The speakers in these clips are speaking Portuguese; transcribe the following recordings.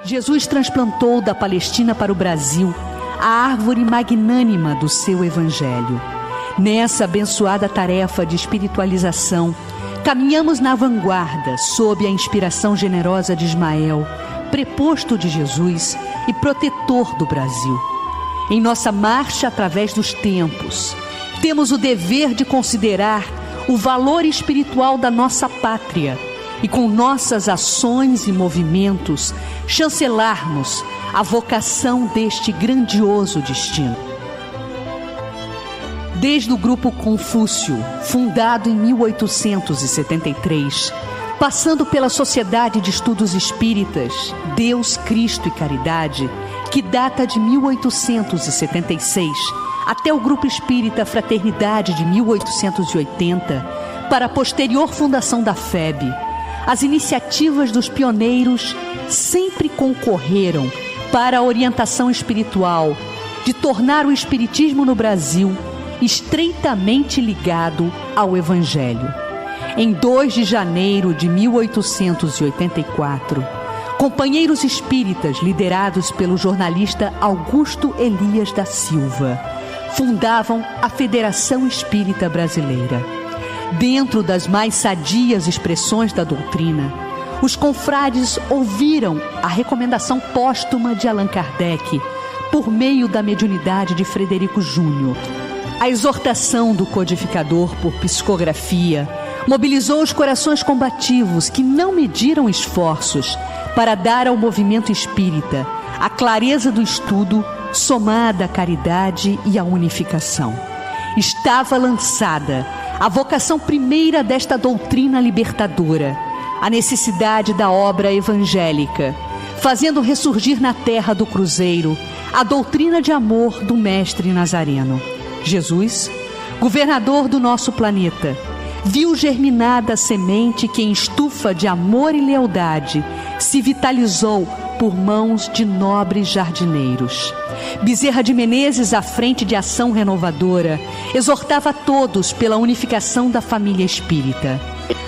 Jesus transplantou da Palestina para o Brasil a árvore magnânima do seu evangelho. Nessa abençoada tarefa de espiritualização, caminhamos na vanguarda sob a inspiração generosa de Ismael, preposto de Jesus e protetor do Brasil. Em nossa marcha através dos tempos, temos o dever de considerar o valor espiritual da nossa pátria e, com nossas ações e movimentos, chancelarmos a vocação deste grandioso destino. Desde o Grupo Confúcio, fundado em 1873, passando pela Sociedade de Estudos Espíritas, Deus, Cristo e Caridade, que data de 1876, até o Grupo Espírita Fraternidade de 1880, para a posterior fundação da FEB, as iniciativas dos pioneiros sempre concorreram para a orientação espiritual de tornar o Espiritismo no Brasil estreitamente ligado ao Evangelho. Em 2 de janeiro de 1884, companheiros espíritas liderados pelo jornalista Augusto Elias da Silva fundavam a Federação Espírita Brasileira. Dentro das mais sadias expressões da doutrina, os confrades ouviram a recomendação póstuma de Allan Kardec por meio da mediunidade de Frederico Júnior. A exortação do codificador por psicografia mobilizou os corações combativos que não mediram esforços para dar ao movimento espírita a clareza do estudo somada à caridade e à unificação. Estava lançada a vocação primeira desta doutrina libertadora, a necessidade da obra evangélica, fazendo ressurgir na terra do Cruzeiro a doutrina de amor do Mestre Nazareno. Jesus, governador do nosso planeta, viu germinada a semente que, em estufa de amor e lealdade, se vitalizou por mãos de nobres jardineiros. Bezerra de Menezes, à frente de ação renovadora, exortava a todos pela unificação da família espírita.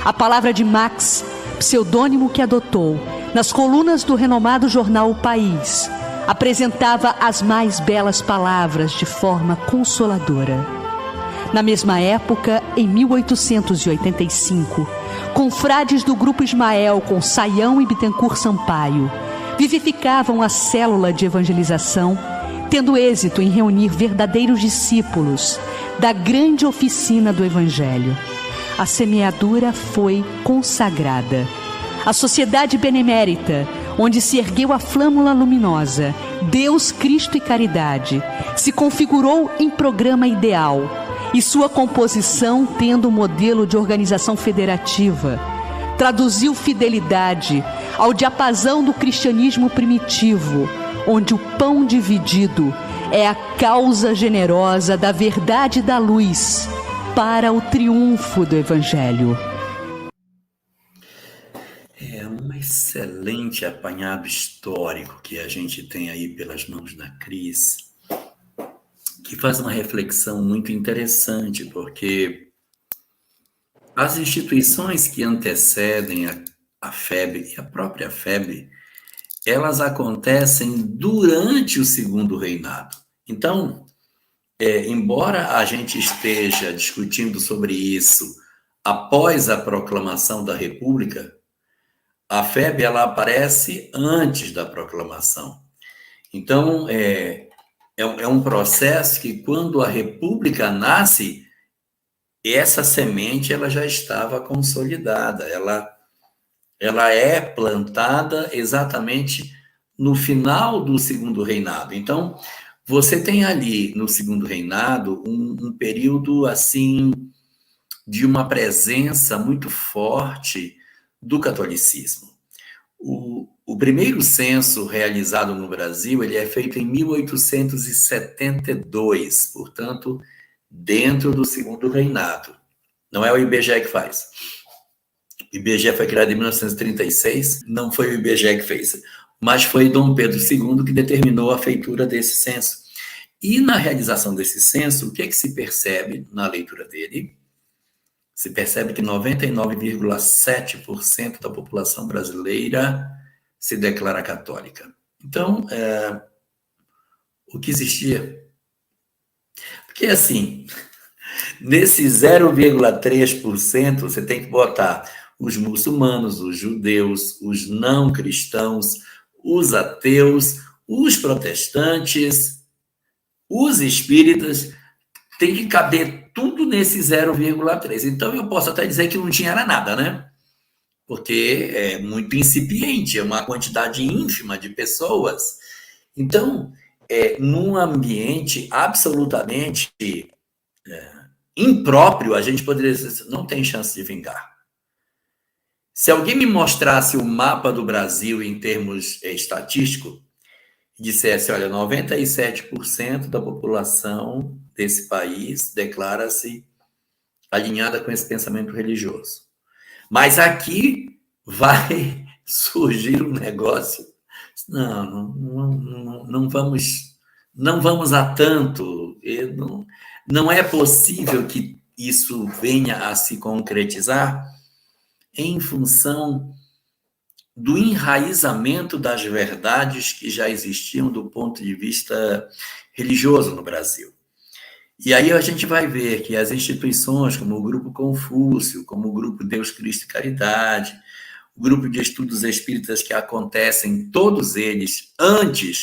A palavra de Max, pseudônimo que adotou, nas colunas do renomado jornal O País, apresentava as mais belas palavras de forma consoladora. Na mesma época, em 1885, confrades do Grupo Ismael com Saião e Bittencourt Sampaio vivificavam a célula de evangelização, tendo êxito em reunir verdadeiros discípulos da grande oficina do Evangelho. A semeadura foi consagrada. A Sociedade Benemérita, onde se ergueu a flâmula luminosa, Deus, Cristo e Caridade, se configurou em programa ideal, e sua composição, tendo um modelo de organização federativa, traduziu fidelidade ao diapasão do cristianismo primitivo, onde o pão dividido é a causa generosa da verdade e da luz para o triunfo do Evangelho. É um excelente apanhado histórico que a gente tem aí pelas mãos da Cris, que faz uma reflexão muito interessante, porque as instituições que antecedem a FEB e a própria FEB, elas acontecem durante o Segundo Reinado. Então, embora a gente esteja discutindo sobre isso após a proclamação da República, a FEB ela aparece antes da proclamação. Então, é um processo que, quando a República nasce, essa semente ela já estava consolidada, ela é plantada exatamente no final do Segundo Reinado. Então, você tem ali no Segundo Reinado um período assim de uma presença muito forte do catolicismo. O primeiro censo realizado no Brasil, ele é feito em 1872, portanto, dentro do Segundo Reinado. Não é o IBGE que faz. O IBGE foi criado em 1936, não foi o IBGE que fez, mas foi Dom Pedro II que determinou a feitura desse censo. E na realização desse censo, o que é que se percebe na leitura dele? Se percebe que 99,7% da população brasileira se declara católica. Então, o que existia... Porque, assim, nesse 0,3%, você tem que botar os muçulmanos, os judeus, os não cristãos, os ateus, os protestantes, os espíritas, tem que caber tudo nesse 0,3. Então, eu posso até dizer que não tinha nada, né? Porque é muito incipiente, é uma quantidade ínfima de pessoas. Então, num ambiente absolutamente impróprio, a gente poderia dizer, não tem chance de vingar. Se alguém me mostrasse o mapa do Brasil em termos estatísticos, e dissesse, olha, 97% da população desse país declara-se alinhada com esse pensamento religioso. Mas aqui vai surgir um negócio. Não vamos a tanto. Não é possível que isso venha a se concretizar em função do enraizamento das verdades que já existiam do ponto de vista religioso no Brasil. E aí a gente vai ver que as instituições como o Grupo Confúcio, como o Grupo Deus, Cristo e Caridade, o Grupo de Estudos Espíritas que acontecem, todos eles, antes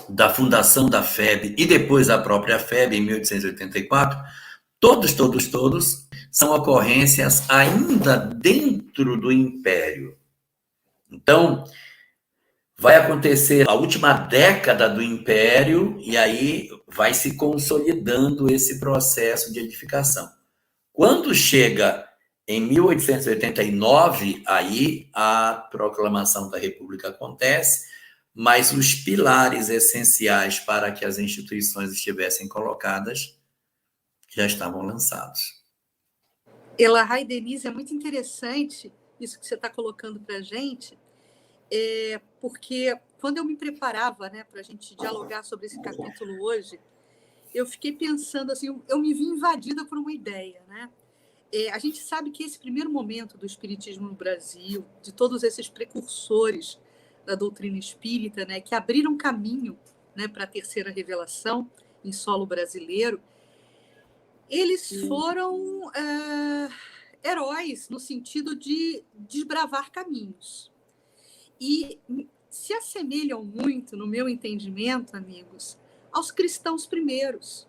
da fundação da FEB e depois da própria FEB, em 1884, todos são ocorrências ainda dentro do Império. Então, vai acontecer a última década do Império e aí vai se consolidando esse processo de edificação. Quando chega em 1889, aí a proclamação da República acontece, mas os pilares essenciais para que as instituições estivessem colocadas já estavam lançados. Elahá e Denise, é muito interessante isso que você está colocando para a gente, porque quando eu me preparava, né, para a gente dialogar sobre esse capítulo hoje, eu fiquei pensando assim, eu me vi invadida por uma ideia, né? A gente sabe que esse primeiro momento do espiritismo no Brasil, de todos esses precursores da doutrina espírita, né, que abriram caminho, né, para a terceira revelação em solo brasileiro, eles foram heróis no sentido de desbravar caminhos. E se assemelham muito, no meu entendimento, amigos, aos cristãos primeiros,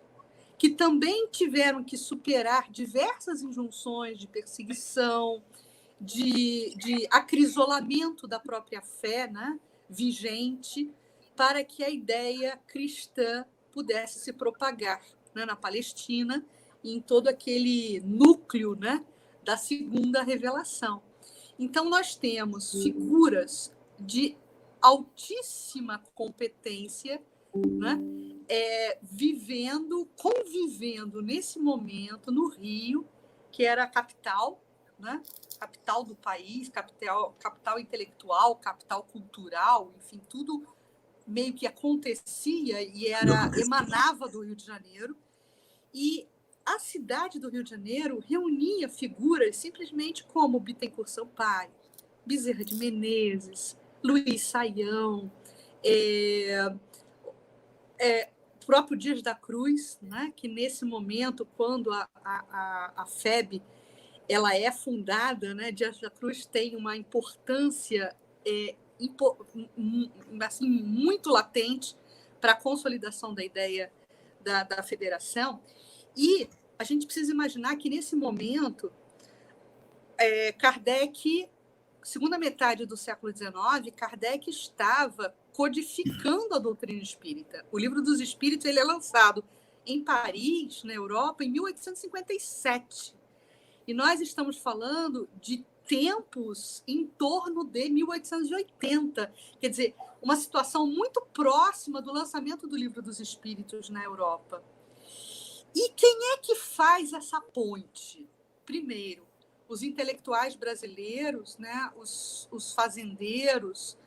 que também tiveram que superar diversas injunções de perseguição, de acrisolamento da própria fé, né, vigente, para que a ideia cristã pudesse se propagar, né, na Palestina e em todo aquele núcleo, né, da segunda revelação. Então, nós temos figuras de altíssima competência, né, convivendo nesse momento no Rio, que era a capital, né, capital do país, capital intelectual, capital cultural, enfim, tudo meio que acontecia e emanava do Rio de Janeiro. E a cidade do Rio de Janeiro reunia figuras simplesmente como Bittencourt Sampaio, Bezerra de Menezes, Luiz Saião, o próprio Dias da Cruz, né, que nesse momento, quando a FEB ela é fundada, né, Dias da Cruz tem uma importância assim, muito latente para a consolidação da ideia da federação. E a gente precisa imaginar que, nesse momento, Kardec, segunda metade do século XIX, Kardec estava codificando a doutrina espírita. O Livro dos Espíritos ele é lançado em Paris, na Europa, em 1857. E nós estamos falando de tempos em torno de 1880. Quer dizer, uma situação muito próxima do lançamento do Livro dos Espíritos na Europa. E quem é que faz essa ponte? Primeiro, os intelectuais brasileiros, né, os fazendeiros,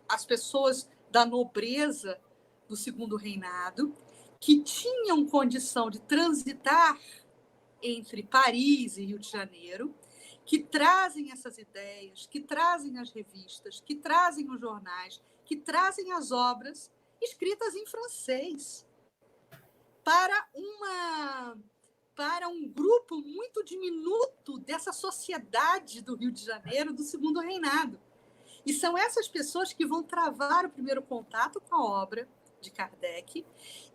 as pessoas da nobreza do Segundo Reinado, que tinham condição de transitar entre Paris e Rio de Janeiro, que trazem essas ideias, que trazem as revistas, que trazem os jornais, que trazem as obras escritas em francês para um grupo muito diminuto dessa sociedade do Rio de Janeiro do Segundo Reinado. E são essas pessoas que vão travar o primeiro contato com a obra de Kardec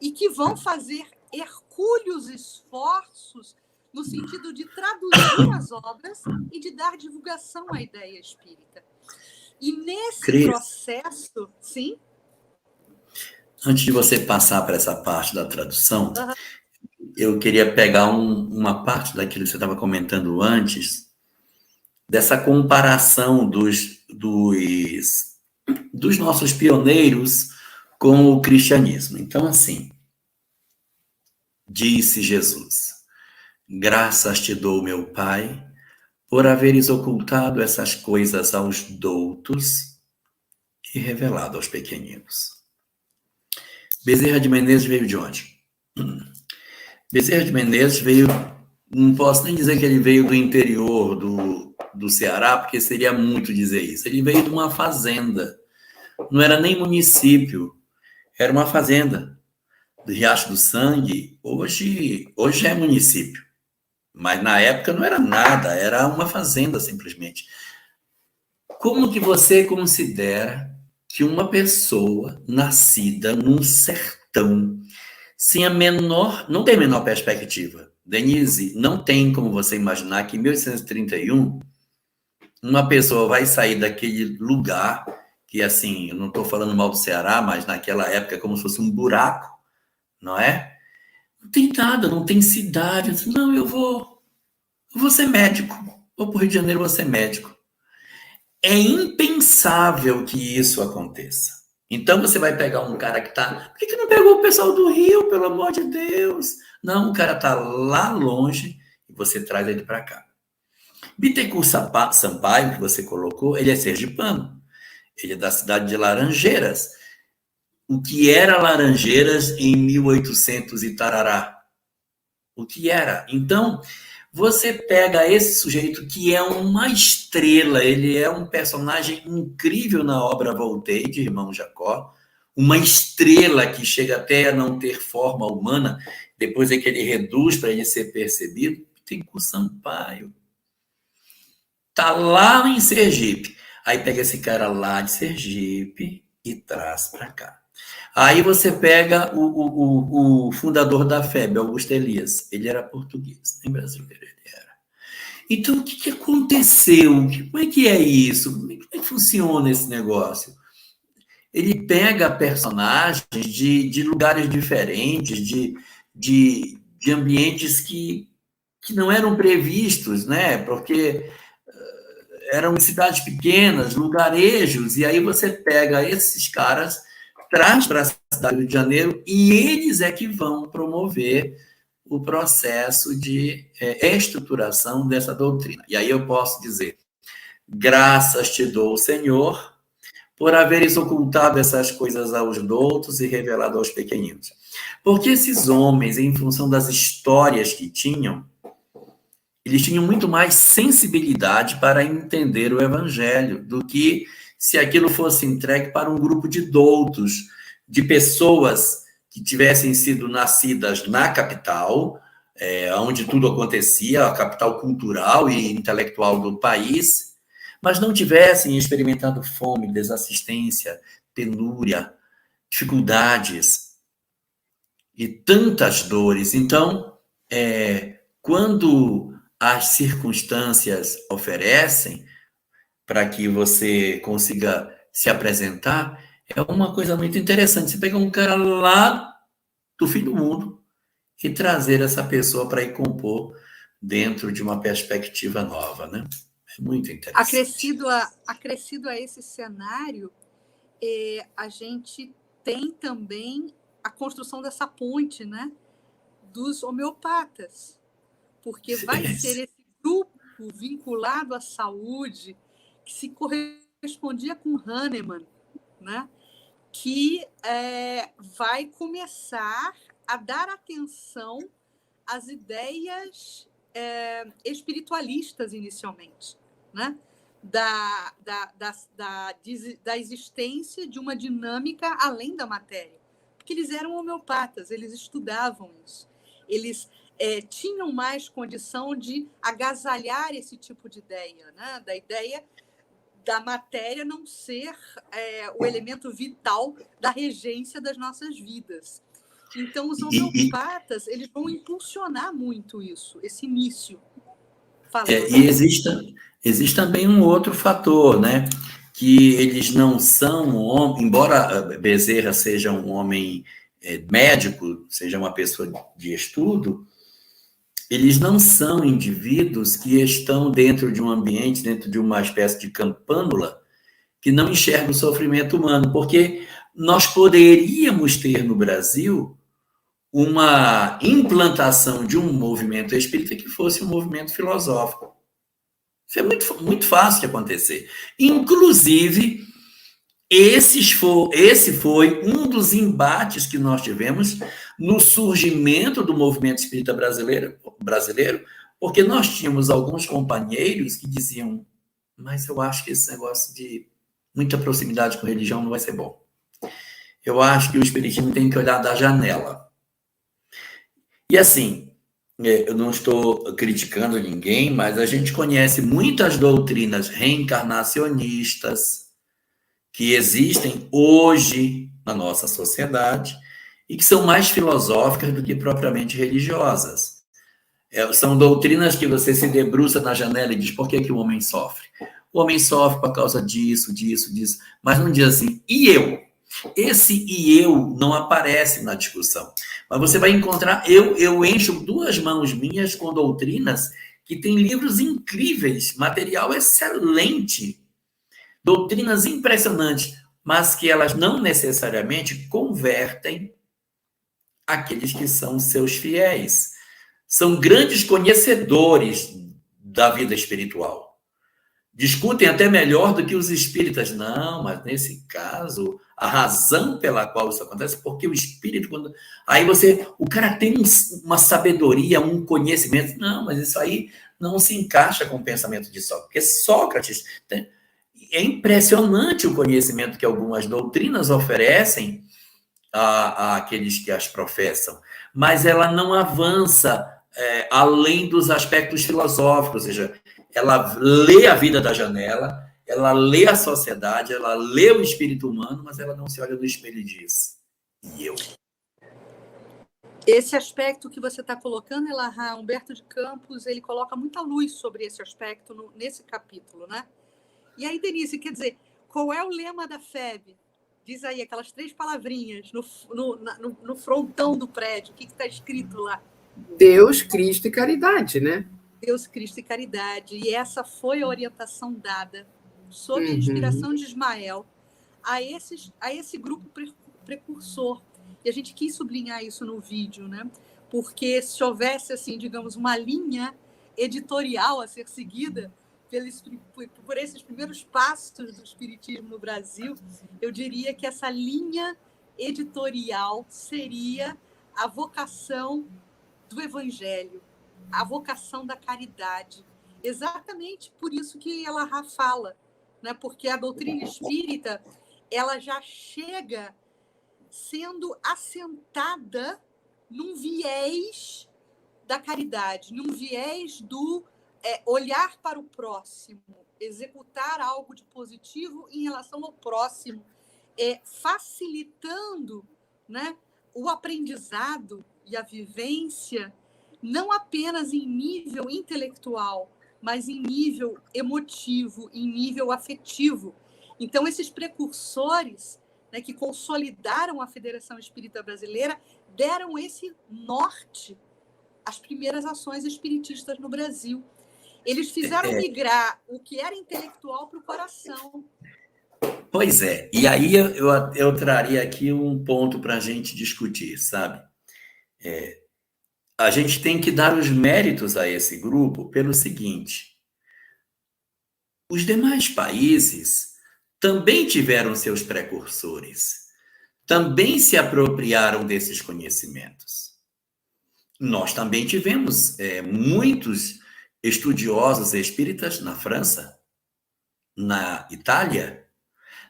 e que vão fazer hercúleos esforços no sentido de traduzir as obras e de dar divulgação à ideia espírita. E nesse Cris, processo, sim? antes de você passar para essa parte da tradução, Uhum. eu queria pegar uma parte daquilo que você estava comentando antes, dessa comparação dos nossos pioneiros com o cristianismo. Então, assim, disse Jesus: graças te dou, meu Pai, por haveres ocultado essas coisas aos doutos e revelado aos pequeninos. Bezerra de Menezes veio de onde? Bezerra de Menezes veio, não posso nem dizer que ele veio do interior do Ceará, porque seria muito dizer isso. Ele veio de uma fazenda, não era nem município, era uma fazenda do Riacho do Sangue. Hoje é município, mas na época não era nada, era uma fazenda simplesmente. Como que você considera que uma pessoa nascida num sertão, sem a menor, não tem a menor perspectiva, Denise, não tem como você imaginar que em 1831 uma pessoa vai sair daquele lugar que, assim, eu não estou falando mal do Ceará, mas naquela época é como se fosse um buraco, não é? Não tem nada, não tem cidade. Não, eu vou ser médico. Vou para o Rio de Janeiro, vou ser médico. É impensável que isso aconteça. Então você vai pegar um cara que está... Por que não pegou o pessoal do Rio, pelo amor de Deus? Não, o cara está lá longe e você traz ele para cá. Bittencourt Sampaio, que você colocou, ele é sergipano. Ele é da cidade de Laranjeiras. O que era Laranjeiras em 1800 e tarará? O que era? Então, você pega esse sujeito que é uma estrela, ele é um personagem incrível na obra Voltaire, de Irmão Jacó, uma estrela que chega até a não ter forma humana, depois é que ele reduz para ele ser percebido. Tem com Sampaio. Tá lá em Sergipe. Aí pega esse cara lá de Sergipe e traz para cá. Aí você pega o fundador da FEB, Augusto Elias. Ele era português, nem brasileiro ele era. Então, o que aconteceu? Como é que é isso? Como é que funciona esse negócio? Ele pega personagens de lugares diferentes, de ambientes que não eram previstos, né? Porque eram cidades pequenas, lugarejos, e aí você pega esses caras, traz para a cidade do Rio de Janeiro, e eles é que vão promover o processo de estruturação dessa doutrina. E aí eu posso dizer, graças te dou, Senhor, por haveres ocultado essas coisas aos doutos e revelado aos pequeninos. Porque esses homens, em função das histórias que tinham, eles tinham muito mais sensibilidade para entender o evangelho do que se aquilo fosse entregue para um grupo de doutos, de pessoas que tivessem sido nascidas na capital, onde tudo acontecia, a capital cultural e intelectual do país, mas não tivessem experimentado fome, desassistência, penúria, dificuldades e tantas dores. Então, quando as circunstâncias oferecem para que você consiga se apresentar, é uma coisa muito interessante. Você pegar um cara lá do fim do mundo e trazer essa pessoa para ir compor dentro de uma perspectiva nova, né? É muito interessante. Acrescido a esse cenário, a gente tem também a construção dessa ponte, né, dos homeopatas, porque vai ser esse grupo vinculado à saúde que se correspondia com Hahnemann, né, que vai começar a dar atenção às ideias espiritualistas inicialmente, né? Da existência de uma dinâmica além da matéria. Porque eles eram homeopatas, eles estudavam isso. Eles tinham mais condição de agasalhar esse tipo de ideia, né? Da ideia da matéria não ser o elemento vital da regência das nossas vidas. Então, os homeopatas eles vão impulsionar muito isso, esse início. E existe também um outro fator, né? Que eles não são, embora Bezerra seja um homem médico, seja uma pessoa de estudo, eles não são indivíduos que estão dentro de um ambiente, dentro de uma espécie de campânula, que não enxerga o sofrimento humano, porque nós poderíamos ter no Brasil uma implantação de um movimento espírita que fosse um movimento filosófico. Isso é muito, muito fácil de acontecer. Inclusive, esse foi um dos embates que nós tivemos no surgimento do movimento espírita brasileiro, porque nós tínhamos alguns companheiros que diziam, mas eu acho que esse negócio de muita proximidade com religião não vai ser bom. Eu acho que o espiritismo tem que olhar da janela. E assim, eu não estou criticando ninguém, mas a gente conhece muitas doutrinas reencarnacionistas que existem hoje na nossa sociedade e que são mais filosóficas do que propriamente religiosas. São doutrinas que você se debruça na janela e diz, por que o homem sofre? O homem sofre por causa disso, mas não diz assim, e eu? Esse e eu não aparece na discussão. Mas você vai encontrar, eu encho 2 mãos minhas com doutrinas que têm livros incríveis, material excelente, doutrinas impressionantes, mas que elas não necessariamente convertem aqueles que são seus fiéis. São grandes conhecedores da vida espiritual. Discutem até melhor do que os espíritas. Não, mas nesse caso, a razão pela qual isso acontece, porque o espírito, quando... Aí o cara tem uma sabedoria, um conhecimento. Não, mas isso aí não se encaixa com o pensamento de Sócrates. Porque Sócrates... É impressionante o conhecimento que algumas doutrinas oferecem àqueles que as professam, mas ela não avança além dos aspectos filosóficos, ou seja, ela lê a vida da janela, ela lê a sociedade, ela lê o espírito humano, mas ela não se olha no espelho e diz, e eu? Esse aspecto que você está colocando, Elahá, Humberto de Campos, ele coloca muita luz sobre esse aspecto nesse capítulo, né? E aí, Denise, quer dizer, qual é o lema da FEB? Diz aí, aquelas 3 palavrinhas no frontão do prédio. O que está escrito lá? Deus, Cristo e caridade, né? Deus, Cristo e caridade. E essa foi a orientação dada, sob a inspiração de Ismael, a esse grupo precursor. E a gente quis sublinhar isso no vídeo, né? Porque se houvesse, assim, digamos, uma linha editorial a ser seguida por esses primeiros passos do espiritismo no Brasil, eu diria que essa linha editorial seria a vocação do evangelho, a vocação da caridade. Exatamente por isso que Elahá fala, né? Porque a doutrina espírita ela já chega sendo assentada num viés da caridade, num viés do olhar para o próximo, executar algo de positivo em relação ao próximo, facilitando, né, o aprendizado e a vivência, não apenas em nível intelectual, mas em nível emotivo, em nível afetivo. Então, esses precursores, né, que consolidaram a Federação Espírita Brasileira, deram esse norte às primeiras ações espiritistas no Brasil. Eles fizeram migrar o que era intelectual para o coração. Pois é. E aí eu traria aqui um ponto para a gente discutir, sabe? A gente tem que dar os méritos a esse grupo pelo seguinte: os demais países também tiveram seus precursores, também se apropriaram desses conhecimentos. Nós também tivemos muitos estudiosos espíritas na França, na Itália,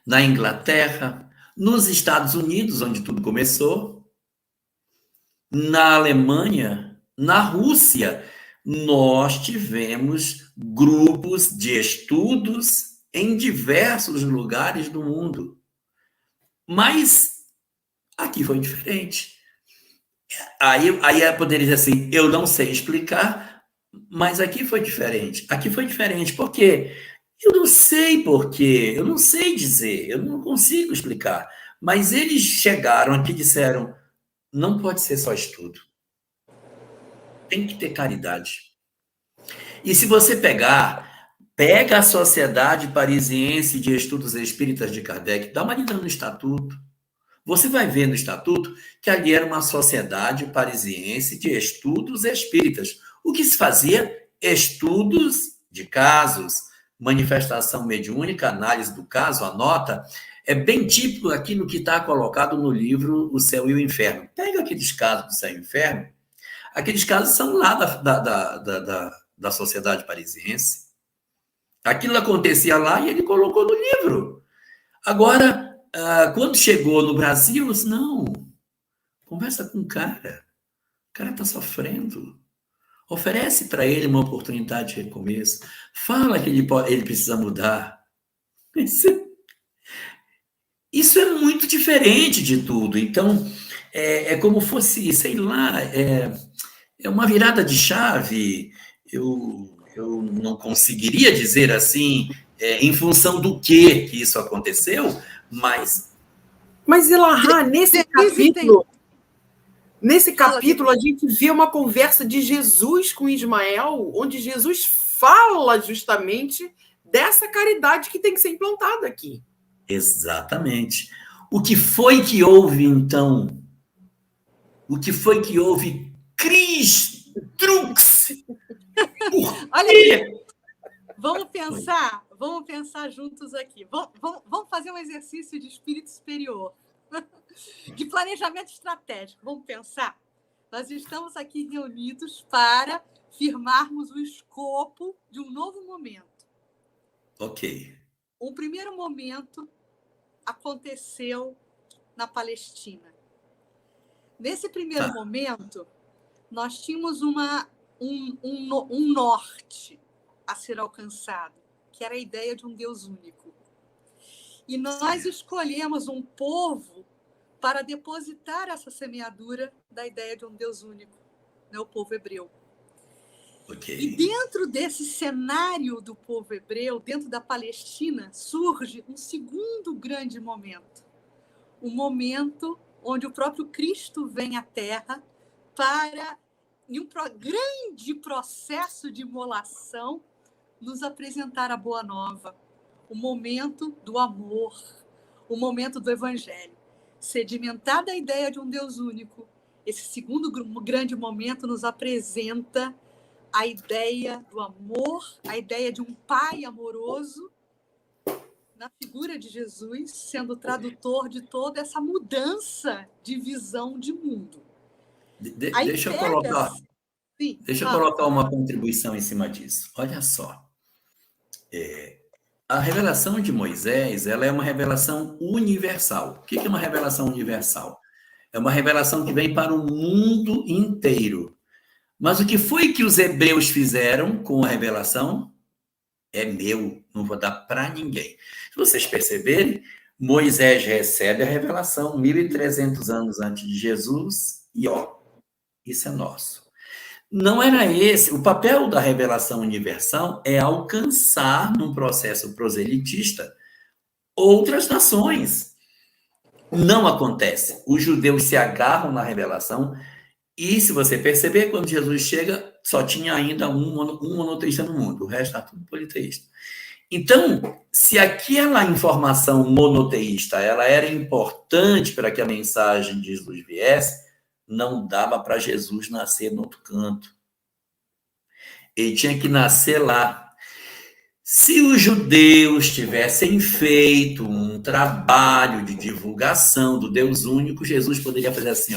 na Inglaterra, nos Estados Unidos, onde tudo começou, na Alemanha, na Rússia. Nós tivemos grupos de estudos em diversos lugares do mundo. Mas aqui foi diferente. Aí eu poderia dizer assim, eu não sei explicar, mas aqui foi diferente. Aqui foi diferente porque eu não sei porquê, eu não sei dizer, eu não consigo explicar. Mas eles chegaram aqui e disseram, não pode ser só estudo. Tem que ter caridade. E se você pega a Sociedade Parisiense de Estudos Espíritas de Kardec, dá uma lida no estatuto. Você vai ver no estatuto que ali era uma sociedade parisiense de estudos espíritas. O que se fazia? Estudos de casos, manifestação mediúnica, análise do caso, a nota. É bem típico aquilo que está colocado no livro O Céu e o Inferno. Pega aqueles casos do Céu e o Inferno. Aqueles casos são lá da Sociedade Parisiense. Aquilo acontecia lá e ele colocou no livro. Agora, quando chegou no Brasil, eu disse, não, conversa com o cara está sofrendo, oferece para ele uma oportunidade de recomeço, fala que ele precisa mudar. Isso é muito diferente de tudo. Então, é como fosse, sei lá, é uma virada de chave. Eu não conseguiria dizer assim, em função do que isso aconteceu, mas Elahá, nesse capítulo a gente vê uma conversa de Jesus com Ismael, onde Jesus fala justamente dessa caridade que tem que ser implantada aqui. Exatamente. O que foi que houve, então? O que foi que houve? Cristrux! Olha aqui, vamos pensar juntos aqui. Vamos fazer um exercício de espírito superior, de planejamento estratégico. Vamos pensar? Nós estamos aqui reunidos para firmarmos o escopo de um novo momento. Ok. O primeiro momento aconteceu na Palestina. Nesse primeiro momento, nós tínhamos um norte a ser alcançado, que era a ideia de um Deus único. E nós escolhemos um povo para depositar essa semeadura da ideia de um Deus único, né? O povo hebreu. Okay. E dentro desse cenário do povo hebreu, dentro da Palestina, surge um segundo grande momento. Um momento onde o próprio Cristo vem à Terra para, em um grande processo de imolação, nos apresentar a Boa Nova, o momento do amor, o momento do Evangelho. Sedimentada a ideia de um Deus único, esse segundo grande momento nos apresenta a ideia do amor, a ideia de um pai amoroso, na figura de Jesus, sendo tradutor de toda essa mudança de visão de mundo. Deixa eu colocar uma contribuição em cima disso. Olha só. A revelação de Moisés, ela é uma revelação universal. O que é uma revelação universal? É uma revelação que vem para o mundo inteiro. Mas o que foi que os hebreus fizeram com a revelação? É meu, não vou dar para ninguém. Se vocês perceberem, Moisés recebe a revelação 1.300 anos antes de Jesus e, isso é nosso. Não era esse. O papel da revelação universal é alcançar, num processo proselitista, outras nações. Não acontece. Os judeus se agarram na revelação e, se você perceber, quando Jesus chega, só tinha ainda um monoteísta no mundo. O resto está tudo politeísta. Então, se aquela informação monoteísta ela era importante para que a mensagem de Jesus viesse, não dava para Jesus nascer no outro canto. Ele tinha que nascer lá. Se os judeus tivessem feito um trabalho de divulgação do Deus único, Jesus poderia fazer assim,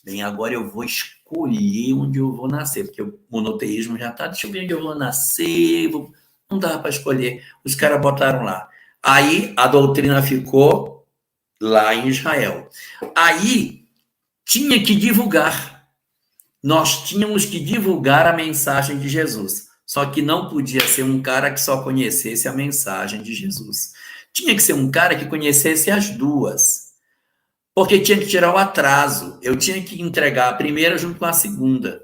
bem, agora eu vou escolher onde eu vou nascer, porque o monoteísmo já está, deixa eu ver onde eu vou nascer, não dava para escolher. Os caras botaram lá. Aí a doutrina ficou lá em Israel. Aí tinha que divulgar. Nós tínhamos que divulgar a mensagem de Jesus. Só que não podia ser um cara que só conhecesse a mensagem de Jesus. Tinha que ser um cara que conhecesse as duas. Porque tinha que tirar o atraso. Eu tinha que entregar a primeira junto com a segunda.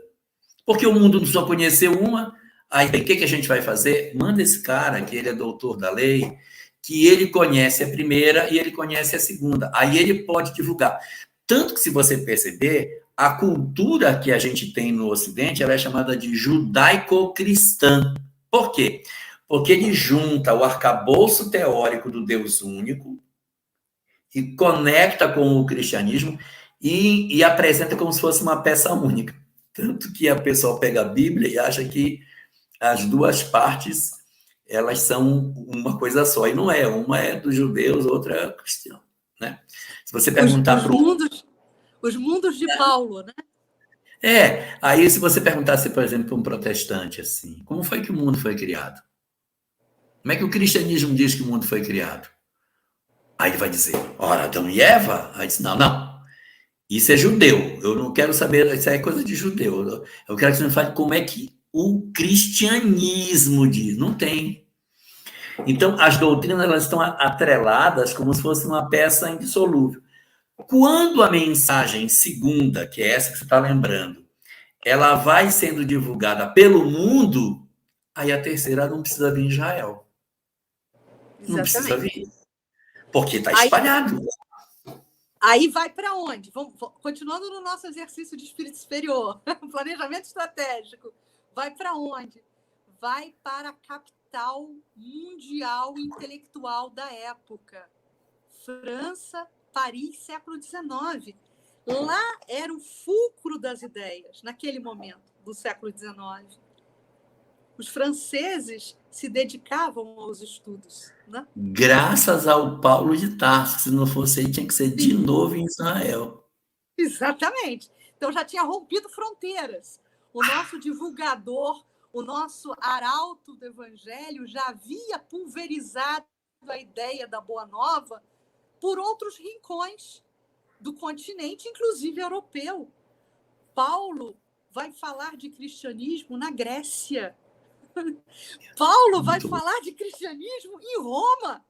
Porque o mundo só conheceu uma. Aí, o que a gente vai fazer? Manda esse cara, que ele é doutor da lei, que ele conhece a primeira e ele conhece a segunda. Aí ele pode divulgar. Tanto que, se você perceber, a cultura que a gente tem no Ocidente, ela é chamada de judaico-cristã. Por quê? Porque ele junta o arcabouço teórico do Deus único e conecta com o cristianismo e apresenta como se fosse uma peça única. Tanto que a pessoa pega a Bíblia e acha que as duas partes, elas são uma coisa só. E não é. Uma é dos judeus, outra é cristã. Né? Se você perguntar para os mundos de Paulo, né? Aí se você perguntasse, por exemplo, para um protestante assim, como foi que o mundo foi criado? Como é que o cristianismo diz que o mundo foi criado? Aí ele vai dizer, ora, Adão e Eva? Aí diz, não. Isso é judeu. Eu não quero saber, isso é coisa de judeu. Eu quero que você me fale como é que o cristianismo diz. Não tem. Então, as doutrinas, elas estão atreladas como se fosse uma peça indissolúvel. Quando a mensagem segunda, que é essa que você está lembrando, ela vai sendo divulgada pelo mundo, aí a terceira não precisa vir em Israel. Não precisa vir. Porque está espalhado. Aí vai para onde? Continuando no nosso exercício de espírito superior, planejamento estratégico. Vai para onde? Vai para a capital mundial intelectual da época. França, Paris, século XIX. Lá era o fulcro das ideias, naquele momento do século XIX. Os franceses se dedicavam aos estudos. Né? Graças ao Paulo de Tarso. Se não fosse aí, tinha que ser de novo em Israel. Exatamente. Então já tinha rompido fronteiras. O nosso divulgador, o nosso arauto do evangelho já havia pulverizado a ideia da Boa Nova por outros rincões do continente, inclusive europeu. Paulo vai falar de cristianismo na Grécia. Paulo vai falar de cristianismo em Roma.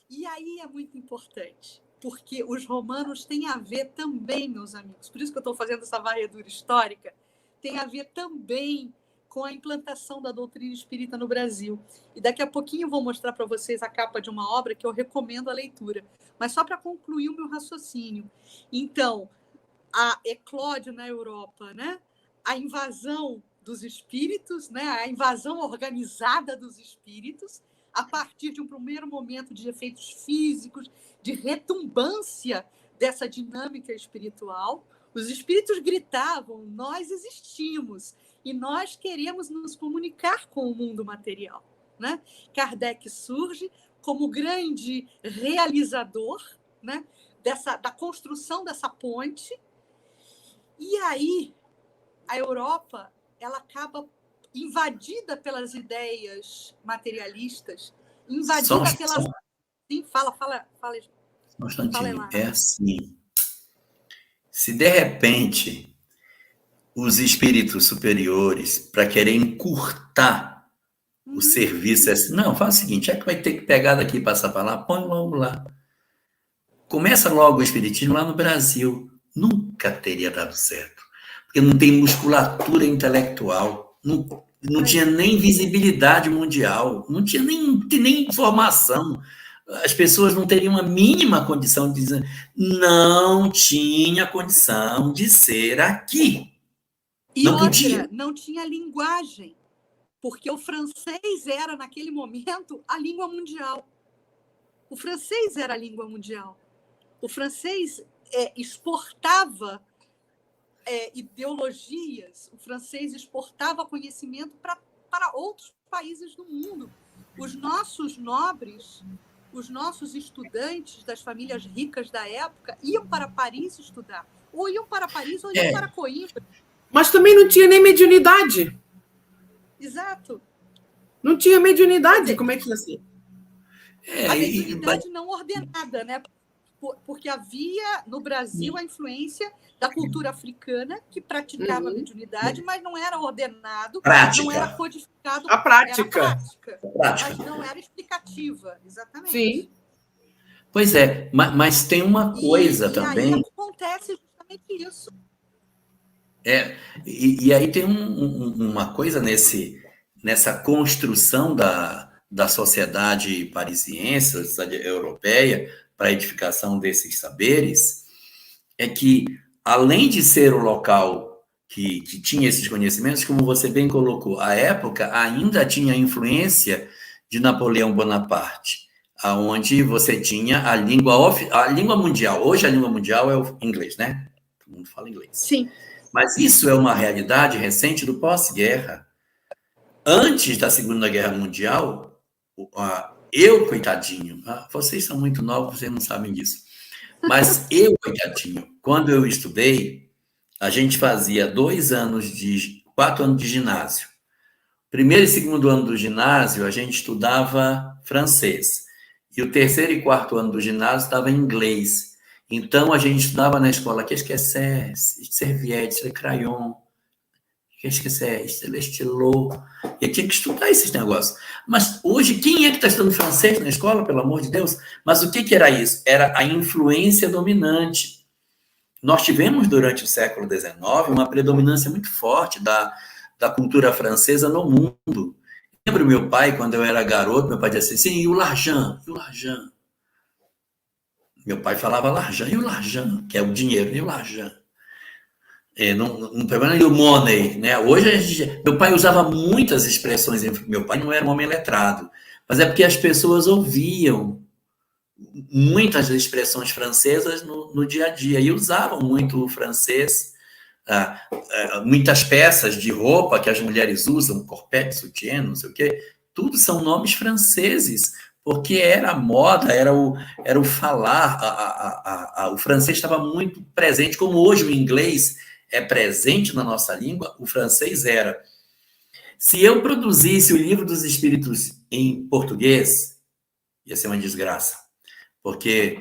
E aí é muito importante, porque os romanos têm a ver também, meus amigos, por isso que eu estou fazendo essa varredura histórica, tem a ver também com a implantação da doutrina espírita no Brasil. E daqui a pouquinho eu vou mostrar para vocês a capa de uma obra que eu recomendo a leitura. Mas só para concluir o meu raciocínio. Então, eclode na Europa, né? A invasão dos espíritos, né? A invasão organizada dos espíritos, a partir de um primeiro momento de efeitos físicos, de retumbância dessa dinâmica espiritual. Os espíritos gritavam, nós existimos e nós queremos nos comunicar com o mundo material. Né? Kardec surge como grande realizador, né? Da construção dessa ponte. E aí, a Europa ela acaba invadida pelas ideias materialistas, invadida pelas... Sim, fala. Um instantinho. É assim. Se, de repente, os espíritos superiores, para querer encurtar o serviço, é assim, não, faz o seguinte, já que vai ter que pegar daqui e passar para lá, põe logo lá. Começa logo o espiritismo lá no Brasil. Nunca teria dado certo. Porque não tem musculatura intelectual, não tinha nem visibilidade mundial, não tinha nem informação. As pessoas não teriam a mínima condição de dizer, não tinha condição de ser aqui. E não podia. Não tinha linguagem, porque o francês era, naquele momento, a língua mundial. O francês era a língua mundial. O francês exportava ideologias, o francês exportava conhecimento para outros países do mundo. Os nossos nobres, os nossos estudantes das famílias ricas da época iam para Paris estudar. ou iam para Paris ou iam para Coimbra. Mas também não tinha nem mediunidade. Exato. Não tinha mediunidade, como é que ia ser? A mediunidade não ordenada, né? Porque havia no Brasil a influência da cultura africana que praticava a mediunidade, mas não era ordenado, não era codificado. A prática. Era prática. Mas não era explicativa, exatamente. Sim. Pois é, mas tem uma coisa também. Aí acontece justamente isso. E aí tem uma coisa nessa construção da sociedade parisiense, da sociedade europeia, para a edificação desses saberes, é que, além de ser o local que tinha esses conhecimentos, como você bem colocou, a época ainda tinha influência de Napoleão Bonaparte, aonde você tinha a língua mundial. Hoje a língua mundial é o inglês, né? Todo mundo fala inglês. Sim. Mas isso é uma realidade recente do pós-guerra. Antes da Segunda Guerra Mundial, coitadinho, vocês são muito novos, vocês não sabem disso. Mas coitadinho, quando eu estudei, a gente fazia 4 anos de ginásio. Primeiro e segundo ano do ginásio, a gente estudava francês. E o terceiro e quarto ano do ginásio estava em inglês. Então, a gente estudava na escola qu'est-ce que c'est, serviette, c'est crayon, qu'est-ce que c'est, stylo. E tinha que estudar esses negócios. Mas hoje, quem é que está estudando francês na escola, pelo amor de Deus? Mas o que era isso? Era a influência dominante. Nós tivemos, durante o século XIX, uma predominância muito forte da cultura francesa no mundo. Lembro meu pai, quando eu era garoto, meu pai dizia assim, e o l'argent? E o l'argent? Meu pai falava l'argent, e o l'argent? Que é o dinheiro, e o l'argent? Não problema, e o money, né? Hoje, meu pai usava muitas expressões, meu pai não era um homem letrado, mas é porque as pessoas ouviam muitas expressões francesas no dia a dia, e usavam muito o francês, muitas peças de roupa que as mulheres usam, corpete, sutiã, não sei o quê, tudo são nomes franceses, porque era a moda, era o falar, o francês estava muito presente, como hoje o inglês é presente na nossa língua, o francês era. Se eu produzisse o Livro dos Espíritos em português, ia ser uma desgraça, porque